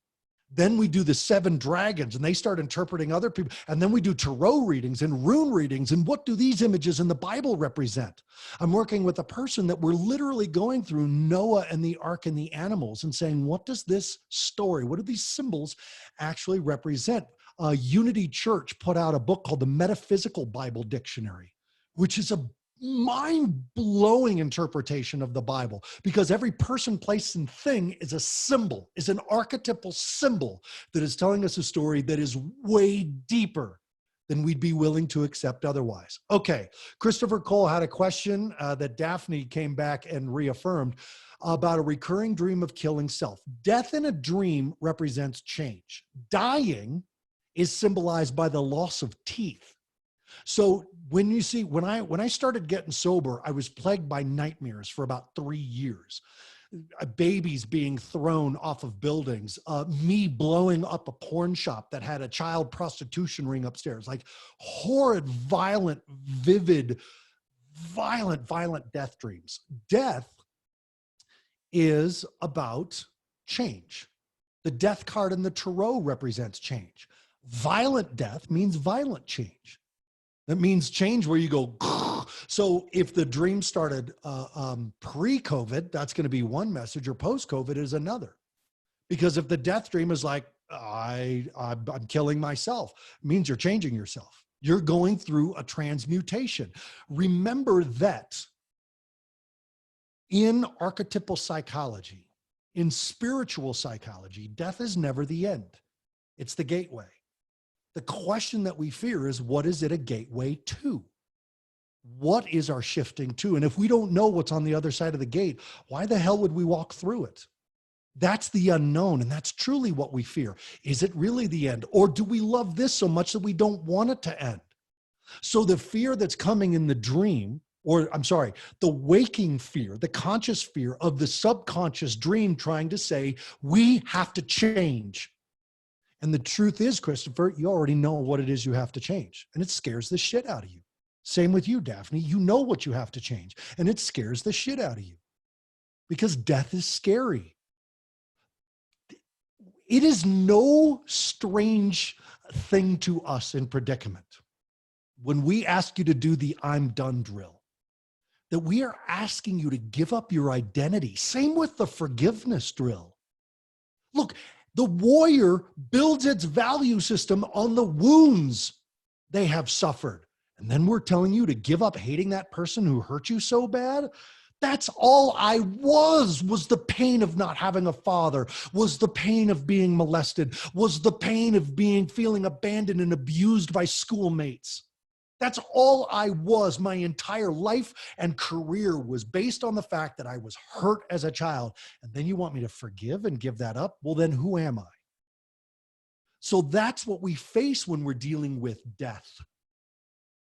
Then we do the 7 dragons and they start interpreting other people. And then we do tarot readings and rune readings. And what do these images in the Bible represent? I'm working with a person that we're literally going through Noah and the ark and the animals and saying, what does this story, what do these symbols actually represent? Unity Church put out a book called the Metaphysical Bible Dictionary, which is a mind-blowing interpretation of the Bible, because every person, place, and thing is a symbol, is an archetypal symbol that is telling us a story that is way deeper than we'd be willing to accept otherwise. Okay, Christopher Cole had a question that Daphne came back and reaffirmed about a recurring dream of killing self. Death in a dream represents change. Dying is symbolized by the loss of teeth. So when you see, when I started getting sober, I was plagued by nightmares for about 3 years. Babies being thrown off of buildings, me blowing up a porn shop that had a child prostitution ring upstairs, like horrid, violent, vivid, violent death dreams. Death is about change. The death card in the tarot represents change. Violent death means violent change. That means change where you go. So if the dream started pre-COVID, that's going to be one message, or post-COVID is another. Because if the death dream is like, I'm killing myself, it means you're changing yourself. You're going through a transmutation. Remember that in archetypal psychology, in spiritual psychology, death is never the end. It's the gateway. The question that we fear is, what is it a gateway to? What is our shifting to? And if we don't know what's on the other side of the gate, why the hell would we walk through it? That's the unknown. And that's truly what we fear. Is it really the end? Or do we love this so much that we don't want it to end? So the fear that's coming in the dream, or I'm sorry, the waking fear, the conscious fear of the subconscious dream trying to say, we have to change. And the truth is, Christopher, you already know what it is you have to change. And it scares the shit out of you. Same with you, Daphne. You know what you have to change. And it scares the shit out of you. Because death is scary. It is no strange thing to us in predicament when we ask you to do the I'm done drill, that we are asking you to give up your identity. Same with the forgiveness drill. Look, the warrior builds its value system on the wounds they have suffered. And then we're telling you to give up hating that person who hurt you so bad. That's all I was the pain of not having a father, was the pain of being molested, was the pain of feeling abandoned and abused by schoolmates. That's all I was. My entire life and career was based on the fact that I was hurt as a child. And then you want me to forgive and give that up? Well, then who am I? So that's what we face when we're dealing with death.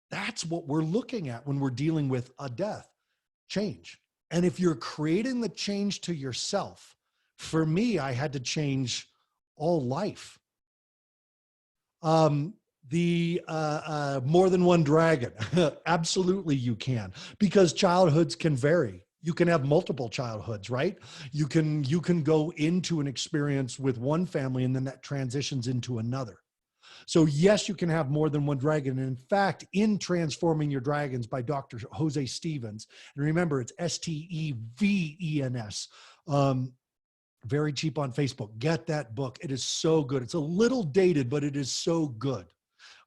That's what we're looking at when we're dealing with a death, change. And if you're creating the change to yourself, for me, I had to change all life. More than one dragon. Absolutely you can, because childhoods can vary. You can have multiple childhoods, right? You can go into an experience with one family and then that transitions into another. So yes, you can have more than one dragon. And in fact, in Transforming Your Dragons by Dr. Jose Stevens, and remember, it's Stevens, very cheap on Facebook. Get that book. It is so good. It's a little dated, but it is so good.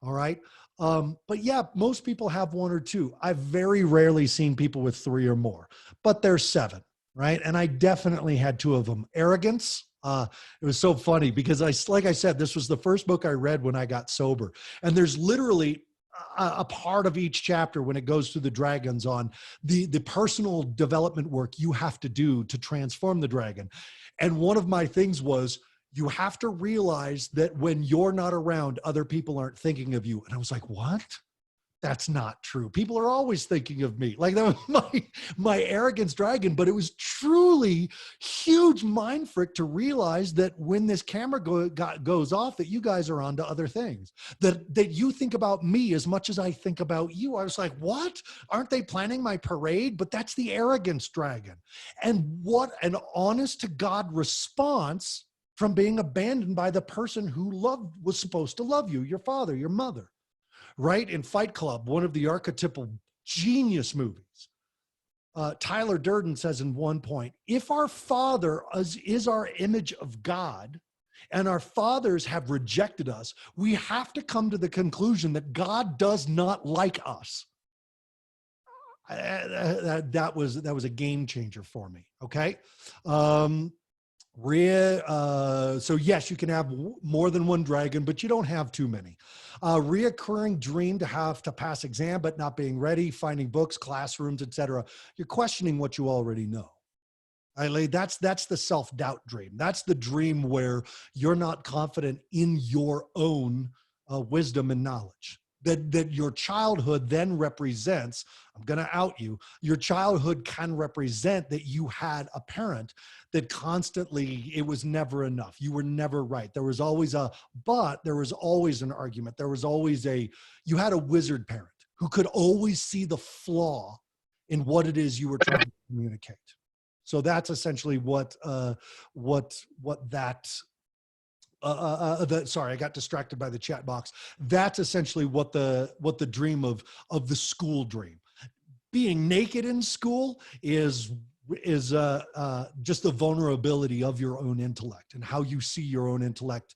All right. But yeah, most people have one or two. I've very rarely seen people with three or more, but there's 7, right? And I definitely had 2 of them. Arrogance. It was so funny because like I said, this was the first book I read when I got sober. And there's literally a part of each chapter when it goes through the dragons on the personal development work you have to do to transform the dragon. And one of my things was, you have to realize that when you're not around, other people aren't thinking of you. And I was like, what? That's not true. People are always thinking of me. Like that was my arrogance dragon, but it was truly huge mind frick to realize that when this camera goes off, that you guys are on to other things, that you think about me as much as I think about you. I was like, what? Aren't they planning my parade? But that's the arrogance dragon. And what an honest to God response from being abandoned by the person who was supposed to love you, your father, your mother. Right? In Fight Club, one of the archetypal genius movies, Tyler Durden says in one point, if our father is our image of God and our fathers have rejected us, we have to come to the conclusion that God does not like us. That was a game changer for me. Okay. So yes, you can have more than one dragon, but you don't have too many. Reoccurring dream to have to pass exam, but not being ready, finding books, classrooms, etc. You're questioning what you already know. That's the self-doubt dream. That's the dream where you're not confident in your own wisdom and knowledge. That your childhood then represents, I'm going to out you, your childhood can represent that you had a parent that constantly, it was never enough. You were never right. There was always there was always an argument. There was always you had a wizard parent who could always see the flaw in what it is you were trying to communicate. So that's essentially what that, sorry, I got distracted by the chat box. That's essentially what the dream of the school dream. Being naked in school is just the vulnerability of your own intellect and how you see your own intellect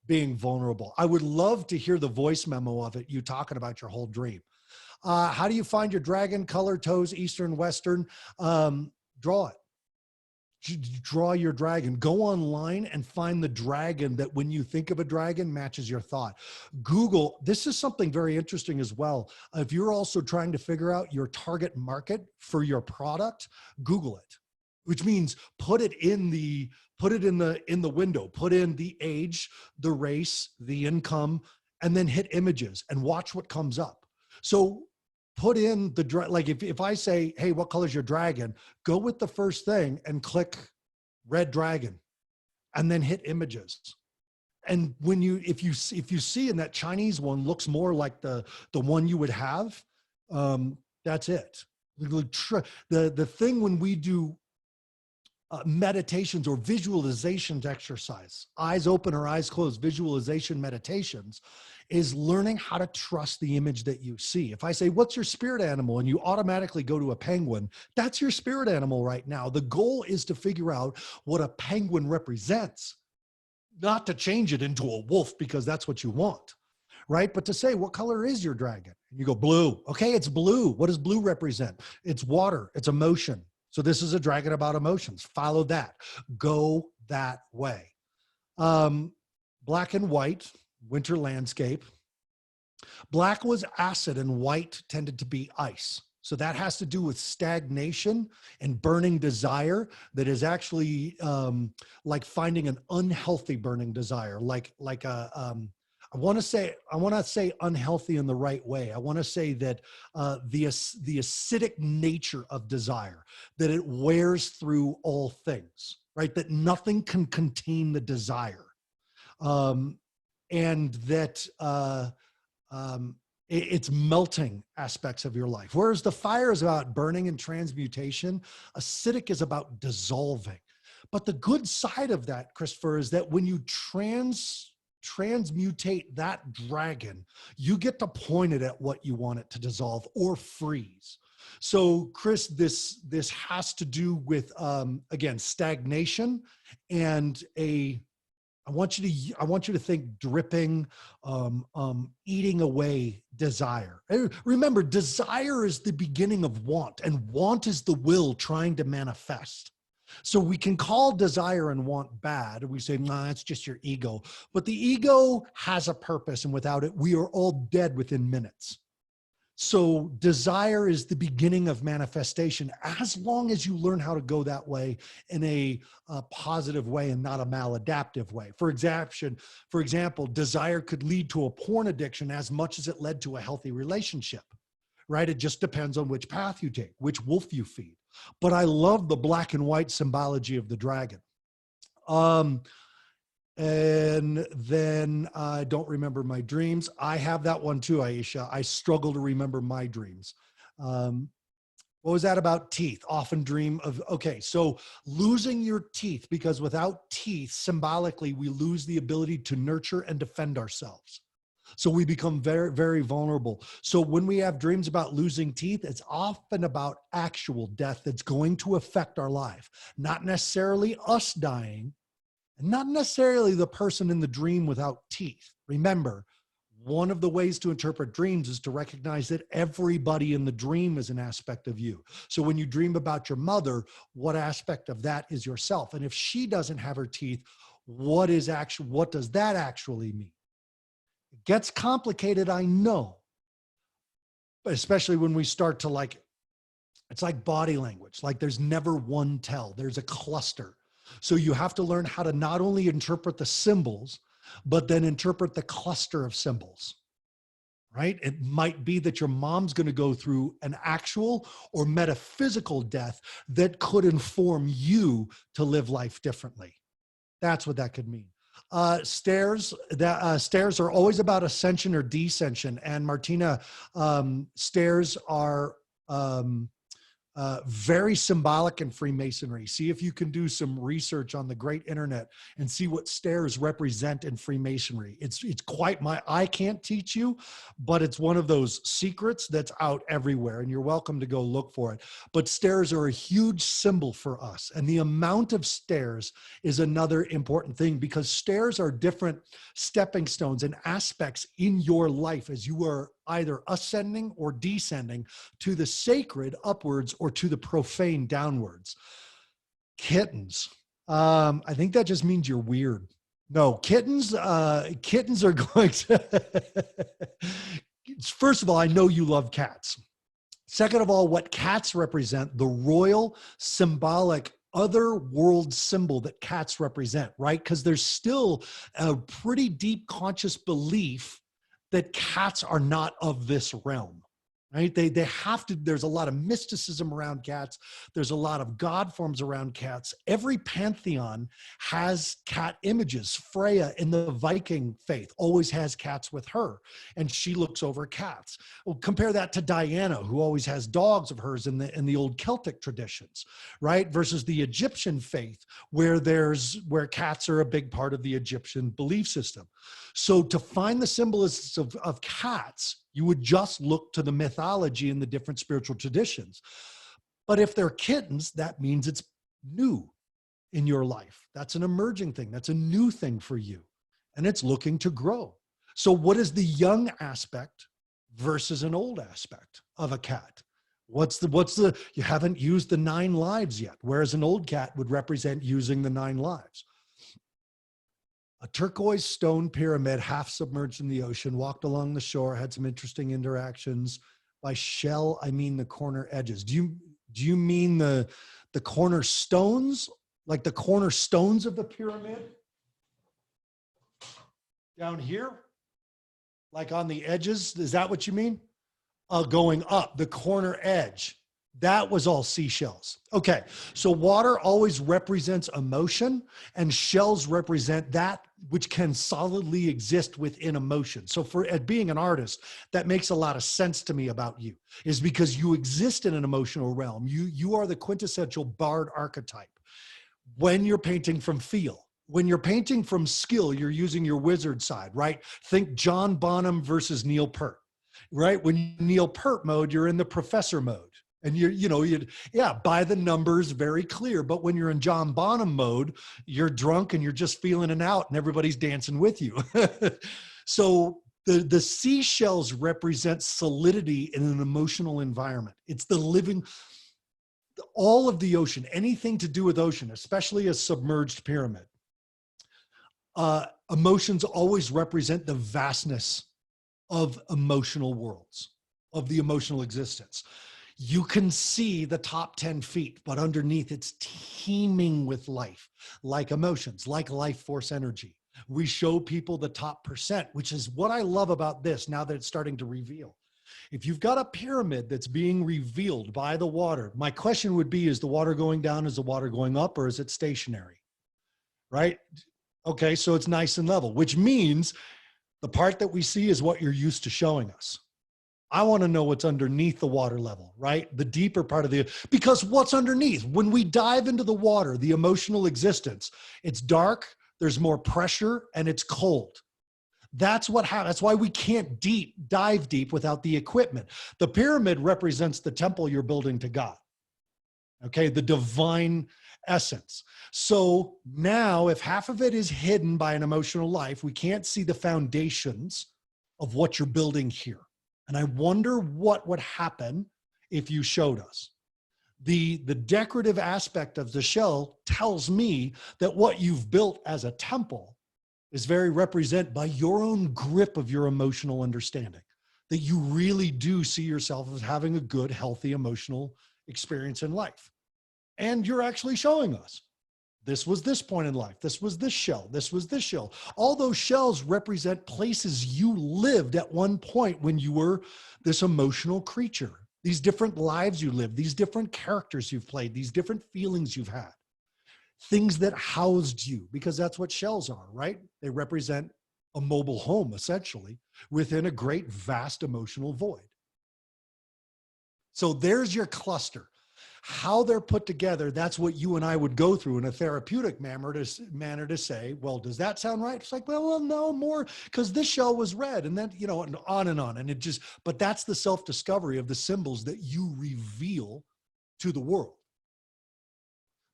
being vulnerable. I would love to hear the voice memo of it, you talking about your whole dream. How do you find your dragon? Color, toes, Eastern, Western? Draw it. Draw your dragon. Go online and find the dragon that when you think of a dragon matches your thought. Google, this is something very interesting as well. If you're also trying to figure out your target market for your product, Google it, which means put it in the window, put in the age, the race, the income, and then hit images and watch what comes up. So put in like if I say, hey, what color is your dragon? Go with the first thing and click red dragon and then hit images. And when if you see in that Chinese one looks more like the one you would have, that's it. The thing when we do meditations or visualizations exercise, eyes open or eyes closed, visualization meditations, is learning how to trust the image that you see. If I say, what's your spirit animal? And you automatically go to a penguin, that's your spirit animal right now. The goal is to figure out what a penguin represents, not to change it into a wolf because that's what you want, right? But to say, what color is your dragon? And you go, blue. Okay, it's blue. What does blue represent? It's water, it's emotion. So this is a dragon about emotions. Follow that. Go that way. Black and white, winter landscape. Black was acid and white tended to be ice. So that has to do with stagnation and burning desire that is actually like finding an unhealthy burning desire, like I want to say unhealthy in the right way. I want to say that the acidic nature of desire, that it wears through all things, right? That nothing can contain the desire, and that it's melting aspects of your life. Whereas the fire is about burning and transmutation, acidic is about dissolving. But the good side of that, Christopher, is that when you transmutate that dragon, you get to point it at what you want it to dissolve or freeze. So Chris, this has to do with, again, stagnation and I want you to think dripping, eating away desire. Remember, desire is the beginning of want, and want is the will trying to manifest. So we can call desire and want bad. We say, nah, it's just your ego. But the ego has a purpose, and without it, we are all dead within minutes. So desire is the beginning of manifestation, as long as you learn how to go that way in a positive way and not a maladaptive way. For example, desire could lead to a porn addiction as much as it led to a healthy relationship, right? It just depends on which path you take, which wolf you feed. But I love the black and white symbology of the dragon. And then I don't remember my dreams. I have that one too, Aisha. I struggle to remember my dreams. What was that about teeth? Often dream of, okay, so losing your teeth, because without teeth, symbolically, we lose the ability to nurture and defend ourselves. So we become very, very vulnerable. So when we have dreams about losing teeth, it's often about actual death that's going to affect our life, not necessarily us dying, and not necessarily the person in the dream without teeth. Remember, one of the ways to interpret dreams is to recognize that everybody in the dream is an aspect of you. So when you dream about your mother, what aspect of that is yourself? And if she doesn't have her teeth, what does that actually mean? It gets complicated, I know, but especially when we start to it's like body language. Like there's never one tell, there's a cluster. So you have to learn how to not only interpret the symbols, but then interpret the cluster of symbols, right? It might be that your mom's going to go through an actual or metaphysical death that could inform you to live life differently. That's what that could mean. Stairs are always about ascension or descension. And Martina, stairs are very symbolic in Freemasonry. See if you can do some research on the great internet and see what stairs represent in Freemasonry. It's quite I can't teach you, but it's one of those secrets that's out everywhere, and you're welcome to go look for it. But stairs are a huge symbol for us, and the amount of stairs is another important thing, because stairs are different stepping stones and aspects in your life as you are either ascending or descending to the sacred upwards or to the profane downwards. Kittens. I think that just means you're weird. No, kittens are going to, first of all, I know you love cats. Second of all, what cats represent, the royal, symbolic, other world symbol that cats represent, right? Because there's still a pretty deep conscious belief that cats are not of this realm, right? They have to, there's a lot of mysticism around cats. There's a lot of God forms around cats. Every pantheon has cat images. Freya in the Viking faith always has cats with her, and she looks over cats. Well, compare that to Diana, who always has dogs of hers in the old Celtic traditions, right? Versus the Egyptian faith, where cats are a big part of the Egyptian belief system. So to find the symbolisms of cats, you would just look to the mythology and the different spiritual traditions. But if they're kittens, that means it's new in your life. That's an emerging thing. That's a new thing for you. And it's looking to grow. So what is the young aspect versus an old aspect of a cat? You haven't used the 9 lives yet, whereas an old cat would represent using the 9 lives. A turquoise stone pyramid, half submerged in the ocean, walked along the shore, had some interesting interactions. By shell, I mean the corner edges. Do you mean the corner stones, like the corner stones of the pyramid? Down here? Like on the edges? Is that what you mean? Going up, the corner edge. That was all seashells. Okay, so water always represents emotion, and shells represent that which can solidly exist within emotion. So being an artist, that makes a lot of sense to me about you, is because you exist in an emotional realm. You are the quintessential bard archetype. When you're painting from feel, when you're painting from skill, you're using your wizard side, right? Think John Bonham versus Neil Peart, right? When you're in Neil Peart mode, you're in the professor mode. And yeah, by the numbers, very clear. But when you're in John Bonham mode, you're drunk and you're just feeling it out and everybody's dancing with you. So the seashells represent solidity in an emotional environment. It's the living, all of the ocean, anything to do with ocean, especially a submerged pyramid. Emotions always represent the vastness of emotional worlds, of the emotional existence. You can see the top 10 feet, but underneath it's teeming with life, like emotions, like life force energy. We show people the top percent, which is what I love about this now that it's starting to reveal. If you've got a pyramid that's being revealed by the water, my question would be, is the water going down? Is the water going up, or is it stationary? Right? Okay, so it's nice and level, which means the part that we see is what you're used to showing us. I want to know what's underneath the water level, right? The deeper part of because what's underneath? When we dive into the water, the emotional existence, it's dark, there's more pressure, and it's cold. That's what happens. That's why we can't dive deep without the equipment. The pyramid represents the temple you're building to God. Okay, the divine essence. So now if half of it is hidden by an emotional life, we can't see the foundations of what you're building here. And I wonder what would happen if you showed us. The decorative aspect of the shell tells me that what you've built as a temple is very represented by your own grip of your emotional understanding, that you really do see yourself as having a good, healthy emotional experience in life. And you're actually showing us. This was this point in life. This was this shell. This was this shell. All those shells represent places you lived at one point when you were this emotional creature. These different lives you lived, these different characters you've played, these different feelings you've had. Things that housed you, because that's what shells are, right? They represent a mobile home, essentially, within a great, vast emotional void. So there's your cluster. How they're put together, that's what you and I would go through in a therapeutic manner to say, well, does that sound right? It's like, well, no, more, because this shell was red, and then, and on and on. And it just, but that's the self-discovery of the symbols that you reveal to the world.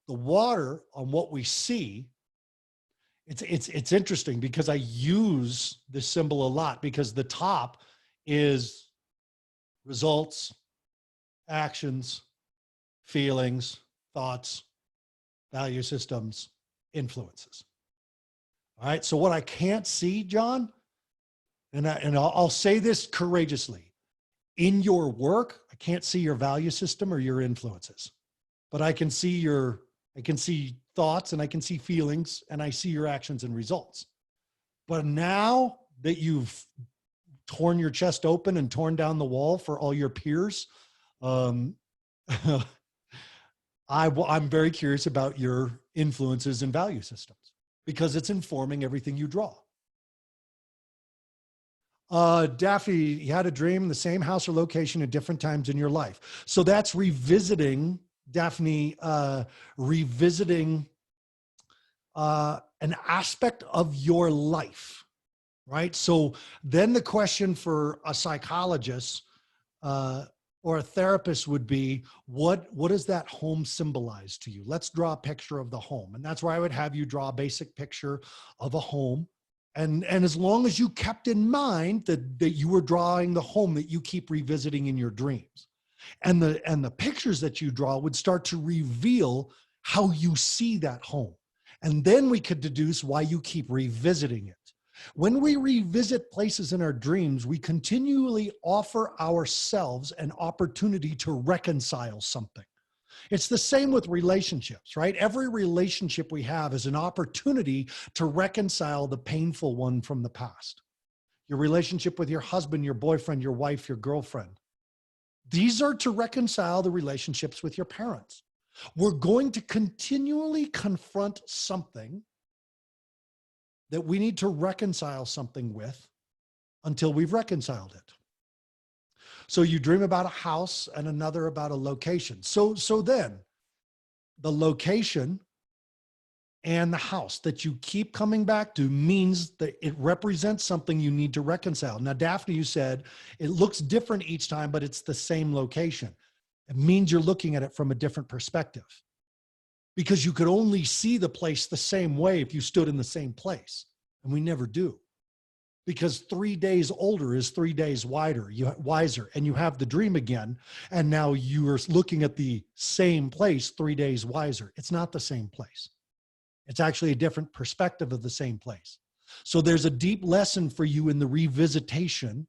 The water on what we see, it's interesting because I use this symbol a lot, because the top is results, actions, feelings, thoughts, value systems, influences. All right. So what I can't see, John, and I'll say this courageously, in your work, I can't see your value system or your influences, but I can see thoughts, and I can see feelings, and I see your actions and results. But now that you've torn your chest open and torn down the wall for all your peers. I'm very curious about your influences and value systems because it's informing everything you draw. Daphne, you had a dream in the same house or location at different times in your life. So that's revisiting, Daphne, revisiting an aspect of your life, right? So then the question for a psychologist or a therapist would be, what does that home symbolize to you? Let's draw a picture of the home. And that's where I would have you draw a basic picture of a home. And as long as you kept in mind that you were drawing the home that you keep revisiting in your dreams, and the pictures that you draw would start to reveal how you see that home. And then we could deduce why you keep revisiting it. When we revisit places in our dreams, we continually offer ourselves an opportunity to reconcile something. It's the same with relationships, right? Every relationship we have is an opportunity to reconcile the painful one from the past. Your relationship with your husband, your boyfriend, your wife, your girlfriend. These are to reconcile the relationships with your parents. We're going to continually confront something that we need to reconcile something with until we've reconciled it. So you dream about a house and another about a location. So then the location and the house that you keep coming back to means that it represents something you need to reconcile. Now, Daphne, you said it looks different each time, but it's the same location. It means you're looking at it from a different perspective because you could only see the place the same way if you stood in the same place. And we never do. Because 3 days older is 3 days wiser, and you have the dream again, and now you are looking at the same place 3 days wiser. It's not the same place. It's actually a different perspective of the same place. So there's a deep lesson for you in the revisitation,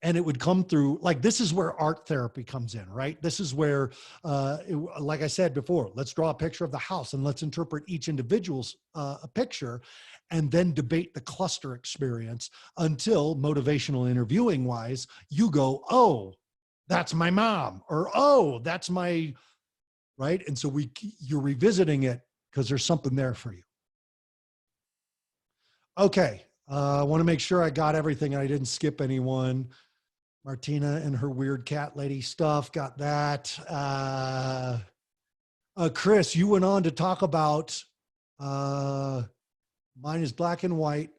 and it would come through, like this is where art therapy comes in, right? This is where, like I said before, let's draw a picture of the house and let's interpret each individual's a picture, and then debate the cluster experience until, motivational interviewing wise, you go, oh, that's my mom, or oh, that's my, right? And so you're revisiting it because there's something there for you. Okay, I want to make sure I got everything and I didn't skip anyone. Martina and her weird cat lady stuff, got that. Chris, you went on to talk about, mine is black and white.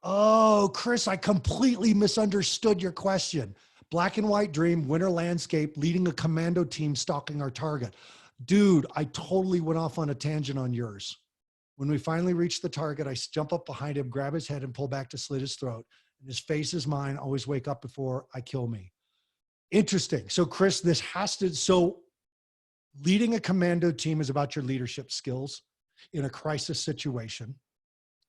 Oh, Chris, I completely misunderstood your question. Black and white dream, winter landscape, leading a commando team stalking our target. Dude, I totally went off on a tangent on yours. When we finally reach the target, I jump up behind him, grab his head and pull back to slit his throat. And his face is mine, always wake up before I kill me. Interesting. So Chris, this has to, so leading a commando team is about your leadership skills in a crisis situation.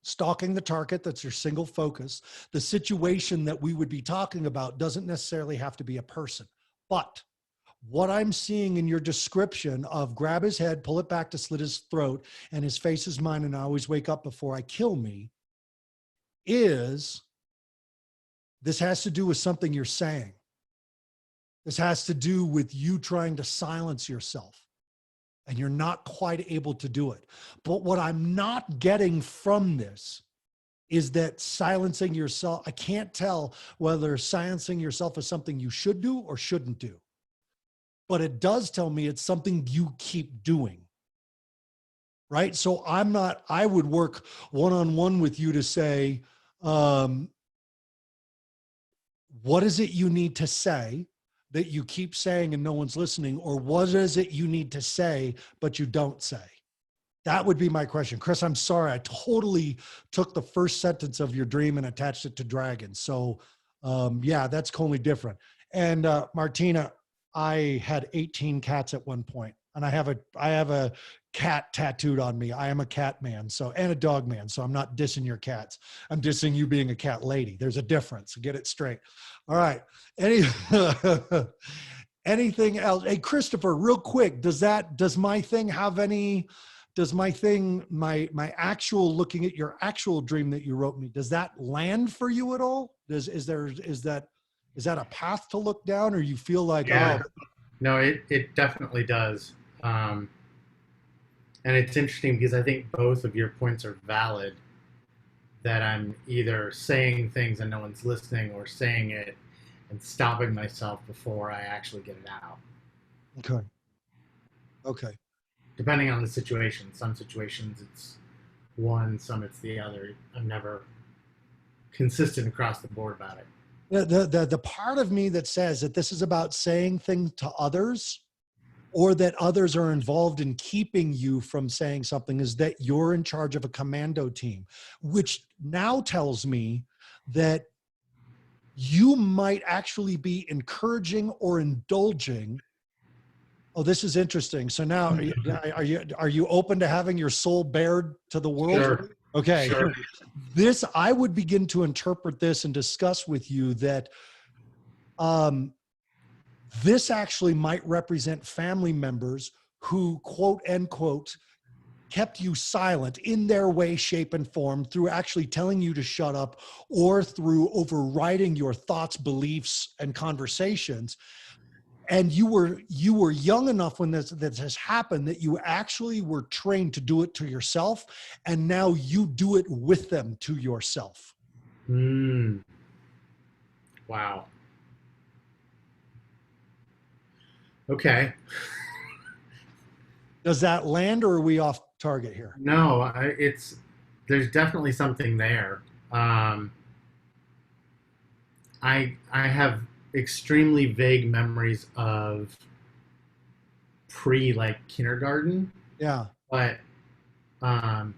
Stalking the target, that's your single focus. The situation that we would be talking about doesn't necessarily have to be a person. But what I'm seeing in your description of grab his head, pull it back to slit his throat, and his face is mine and I always wake up before I kill me, is this has to do with something you're saying. This has to do with you trying to silence yourself. And you're not quite able to do it. But what I'm not getting from this is that silencing yourself, I can't tell whether silencing yourself is something you should do or shouldn't do. But it does tell me it's something you keep doing. Right? So I would work one-on-one with you to say, what is it you need to say that you keep saying and no one's listening, or what is it you need to say, but you don't say? That would be my question. Chris, I'm sorry. I totally took the first sentence of your dream and attached it to dragons. So yeah, that's totally different. And Martina, I had 18 cats at one point, and I have a cat tattooed on me. I am a cat man, and a dog man. So I'm not dissing your cats. I'm dissing you being a cat lady. There's a difference. Get it straight. All right. Anything else? Hey, Christopher, real quick, does my thing have any does my thing, my actual looking at your actual dream that you wrote me, does that land for you at all? Is that a path to look down, or you feel like, Yeah. oh, No, it definitely does. And it's interesting because I think both of your points are valid, that I'm either saying things and no one's listening, or saying it and stopping myself before I actually get it out. okay, okay. Depending on the situation. Some situations it's one, some it's the other. I'm never consistent across the board about it. The part of me that says that this is about saying things to others, or that others are involved in keeping you from saying something, is that you're in charge of a commando team, which now tells me that you might actually be encouraging or indulging. Oh, this is interesting. So now are you open to having your soul bared to the world? Sure. Okay. Sure. This, I would begin to interpret this and discuss with you that um, this actually might represent family members who, quote unquote, kept you silent in their way, shape, and form through actually telling you to shut up, or through overriding your thoughts, beliefs, and conversations. And you were young enough when this has happened that you actually were trained to do it to yourself, and now you do it with them to yourself. Mm, wow. Okay. Does that land, or are we off target here? No, it's there's definitely something there. Um, I have extremely vague memories of pre like kindergarten, Yeah. but um,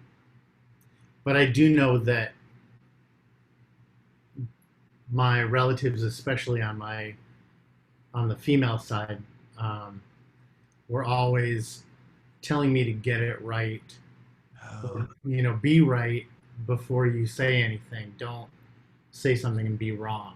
but I do know that my relatives, especially on the female side, um, were always telling me to get it right, or be right before you say anything. Don't say something and be wrong.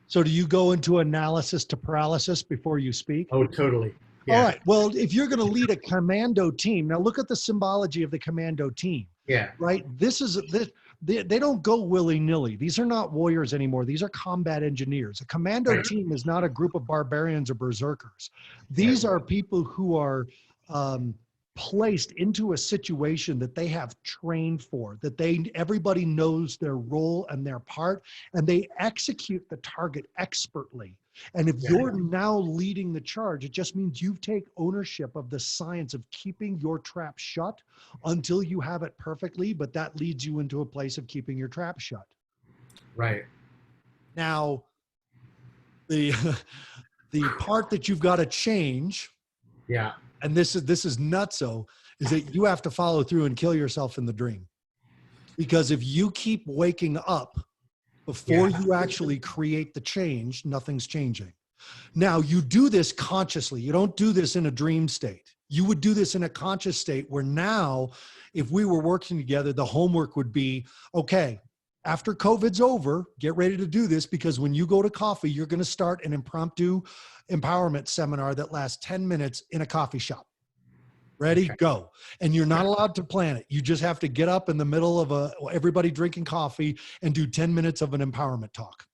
So do you go into analysis to paralysis before you speak? Oh, totally. All Yeah. right. Well, if you're going to lead a commando team, now look at the symbology of the commando team, Yeah. right? They don't go willy-nilly. These are not warriors anymore. These are combat engineers. A commando Right. team is not a group of barbarians or berserkers. Yeah. These are people who are um, placed into a situation that they have trained for, that everybody knows their role and their part, and they execute the target expertly. And if Yeah. you're now leading the charge, it just means you take ownership of the science of keeping your trap shut until you have it perfectly, but that leads you into a place of keeping your trap shut. Right. Now, the the part that you've got to change, Yeah. and this is nutso, is that you have to follow through and kill yourself in the dream. Because if you keep waking up before Yeah. you actually create the change, nothing's changing. Now, you do this consciously. You don't do this in a dream state. You would do this in a conscious state where now, if we were working together, the homework would be, okay, after COVID's over, get ready to do this, because when you go to coffee, you're going to start an impromptu empowerment seminar that lasts 10 minutes in a coffee shop. Ready, Okay. go. And you're not allowed to plan it. You just have to get up in the middle of everybody drinking coffee and do 10 minutes of an empowerment talk.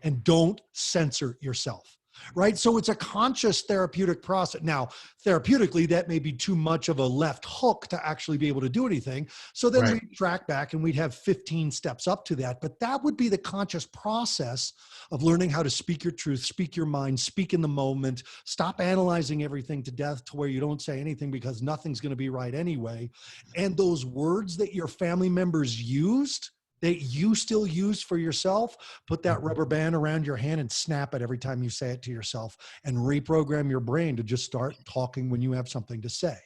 And don't censor yourself, right? So it's a conscious therapeutic process. Now, therapeutically, that may be too much of a left hook to actually be able to do anything. So then Right. we track back and we'd have 15 steps up to that. But that would be the conscious process of learning how to speak your truth, speak your mind, speak in the moment, stop analyzing everything to death to where you don't say anything because nothing's going to be right anyway. And those words that your family members used, that you still use for yourself, put that rubber band around your hand and snap it every time you say it to yourself, and reprogram your brain to just start talking when you have something to say.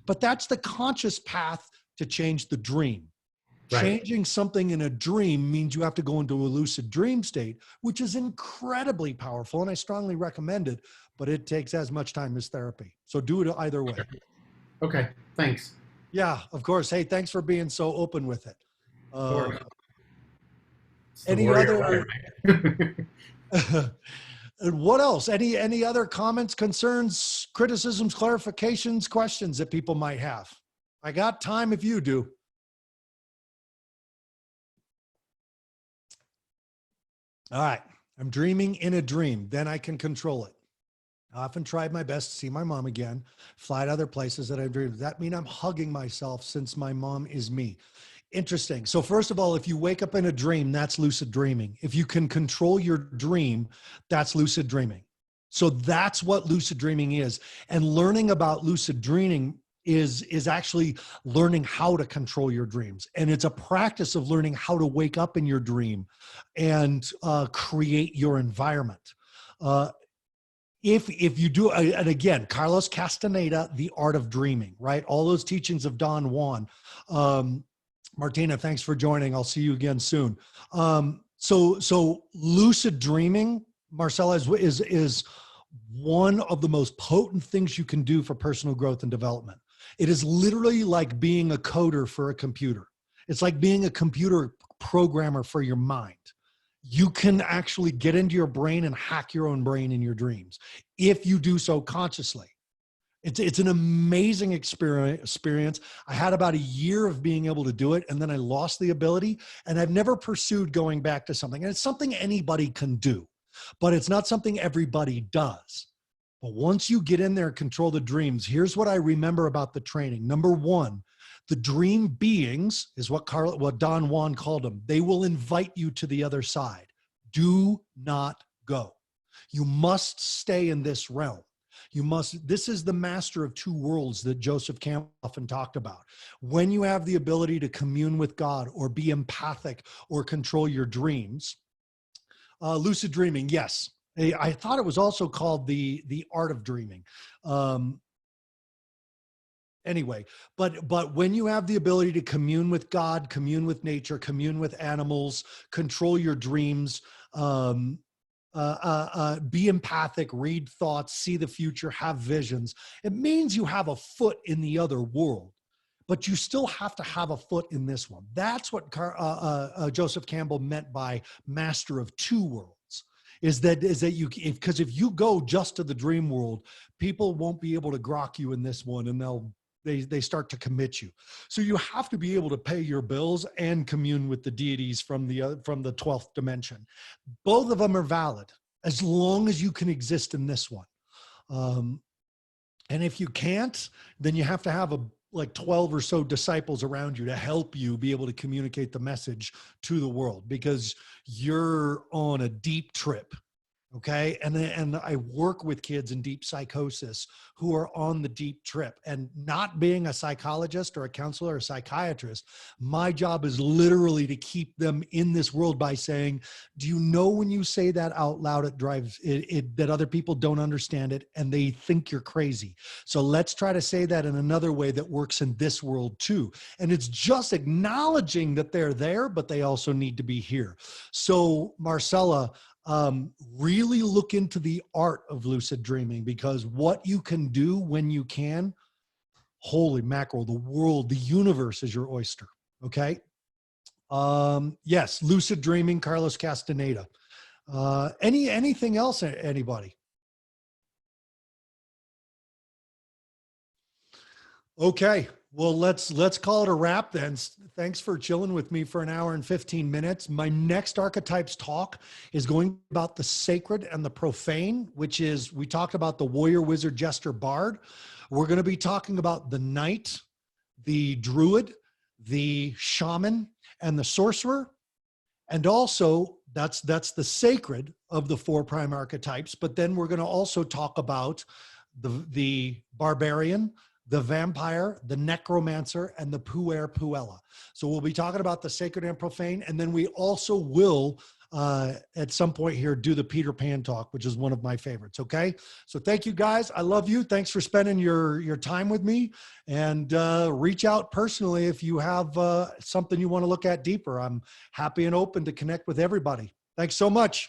But that's the conscious path to change the dream. Right. Changing something in a dream means you have to go into a lucid dream state, which is incredibly powerful. And I strongly recommend it, but it takes as much time as therapy. So do it either way. Okay. Thanks. Yeah, of course. Hey, thanks for being so open with it. Of course. It's the Any warrior way, other right? And what else? Any other comments, concerns, criticisms, clarifications, questions that people might have? I got time if you do. All right. I'm dreaming in a dream. Then I can control it. I often tried my best to see my mom again, fly to other places that I've dreamed. Does that mean I'm hugging myself since my mom is me? Interesting. So first of all, if you wake up in a dream, that's lucid dreaming. If you can control your dream, that's lucid dreaming. So that's what lucid dreaming is. And learning about lucid dreaming is actually learning how to control your dreams. And it's a practice of learning how to wake up in your dream and create your environment. If you do, and again, Carlos Castaneda, The Art of Dreaming, right? All those teachings of Don Juan. Martina, thanks for joining. I'll see you again soon. So lucid dreaming, Marcella, is one of the most potent things you can do for personal growth and development. It is literally like being a coder for a computer. It's like being a computer programmer for your mind. You can actually get into your brain and hack your own brain in your dreams if you do so consciously. It's an amazing experience. I had about a year of being able to do it, and then I lost the ability, and I've never pursued going back to something. And it's something anybody can do, but it's not something everybody does. But once you get in there and control the dreams, here's what I remember about the training. Number one, the dream beings is what Don Juan called them. They will invite you to the other side. Do not go. You must stay in this realm. This is the master of two worlds that Joseph Campbell often talked about. When you have the ability to commune with God or be empathic or control your dreams, lucid dreaming, yes. I thought it was also called the art of dreaming. Anyway, but when you have the ability to commune with God, commune with nature, commune with animals, control your dreams, be empathic, read thoughts, see the future, have visions, it means you have a foot in the other world, but you still have to have a foot in this one. That's what Joseph Campbell meant by master of two worlds. Is that you, because if you go just to the dream world, people won't be able to grok you in this one, and they start to commit you. So you have to be able to pay your bills and commune with the deities from the 12th dimension. Both of them are valid as long as you can exist in this one. And if you can't, then you have to have like 12 or so disciples around you to help you be able to communicate the message to the world, because you're on a deep trip. Okay. And I work with kids in deep psychosis who are on the deep trip, and not being a psychologist or a counselor or a psychiatrist, my job is literally to keep them in this world by saying, do you know when you say that out loud, it drives that other people don't understand it and they think you're crazy. So let's try to say that in another way that works in this world too. And it's just acknowledging that they're there, but they also need to be here. So Marcella, really look into the art of lucid dreaming, because what you can do when you can, holy mackerel, the world, the universe is your oyster. Okay. Yes. Lucid dreaming, Carlos Castaneda. Anything else, anybody? Okay. Well, let's call it a wrap then. Thanks for chilling with me for an hour and 15 minutes. My next Archetypes talk is going about the sacred and the profane, which is, we talked about the warrior, wizard, jester, bard. We're going to be talking about the knight, the druid, the shaman, and the sorcerer. And also that's the sacred of the four prime archetypes. But then we're going to also talk about the barbarian, the vampire, the necromancer, and the puer puella. So we'll be talking about the sacred and profane. And then we also will, at some point here, do the Peter Pan talk, which is one of my favorites. Okay. So thank you guys. I love you. Thanks for spending your time with me, and reach out personally if you have something you want to look at deeper. I'm happy and open to connect with everybody. Thanks so much.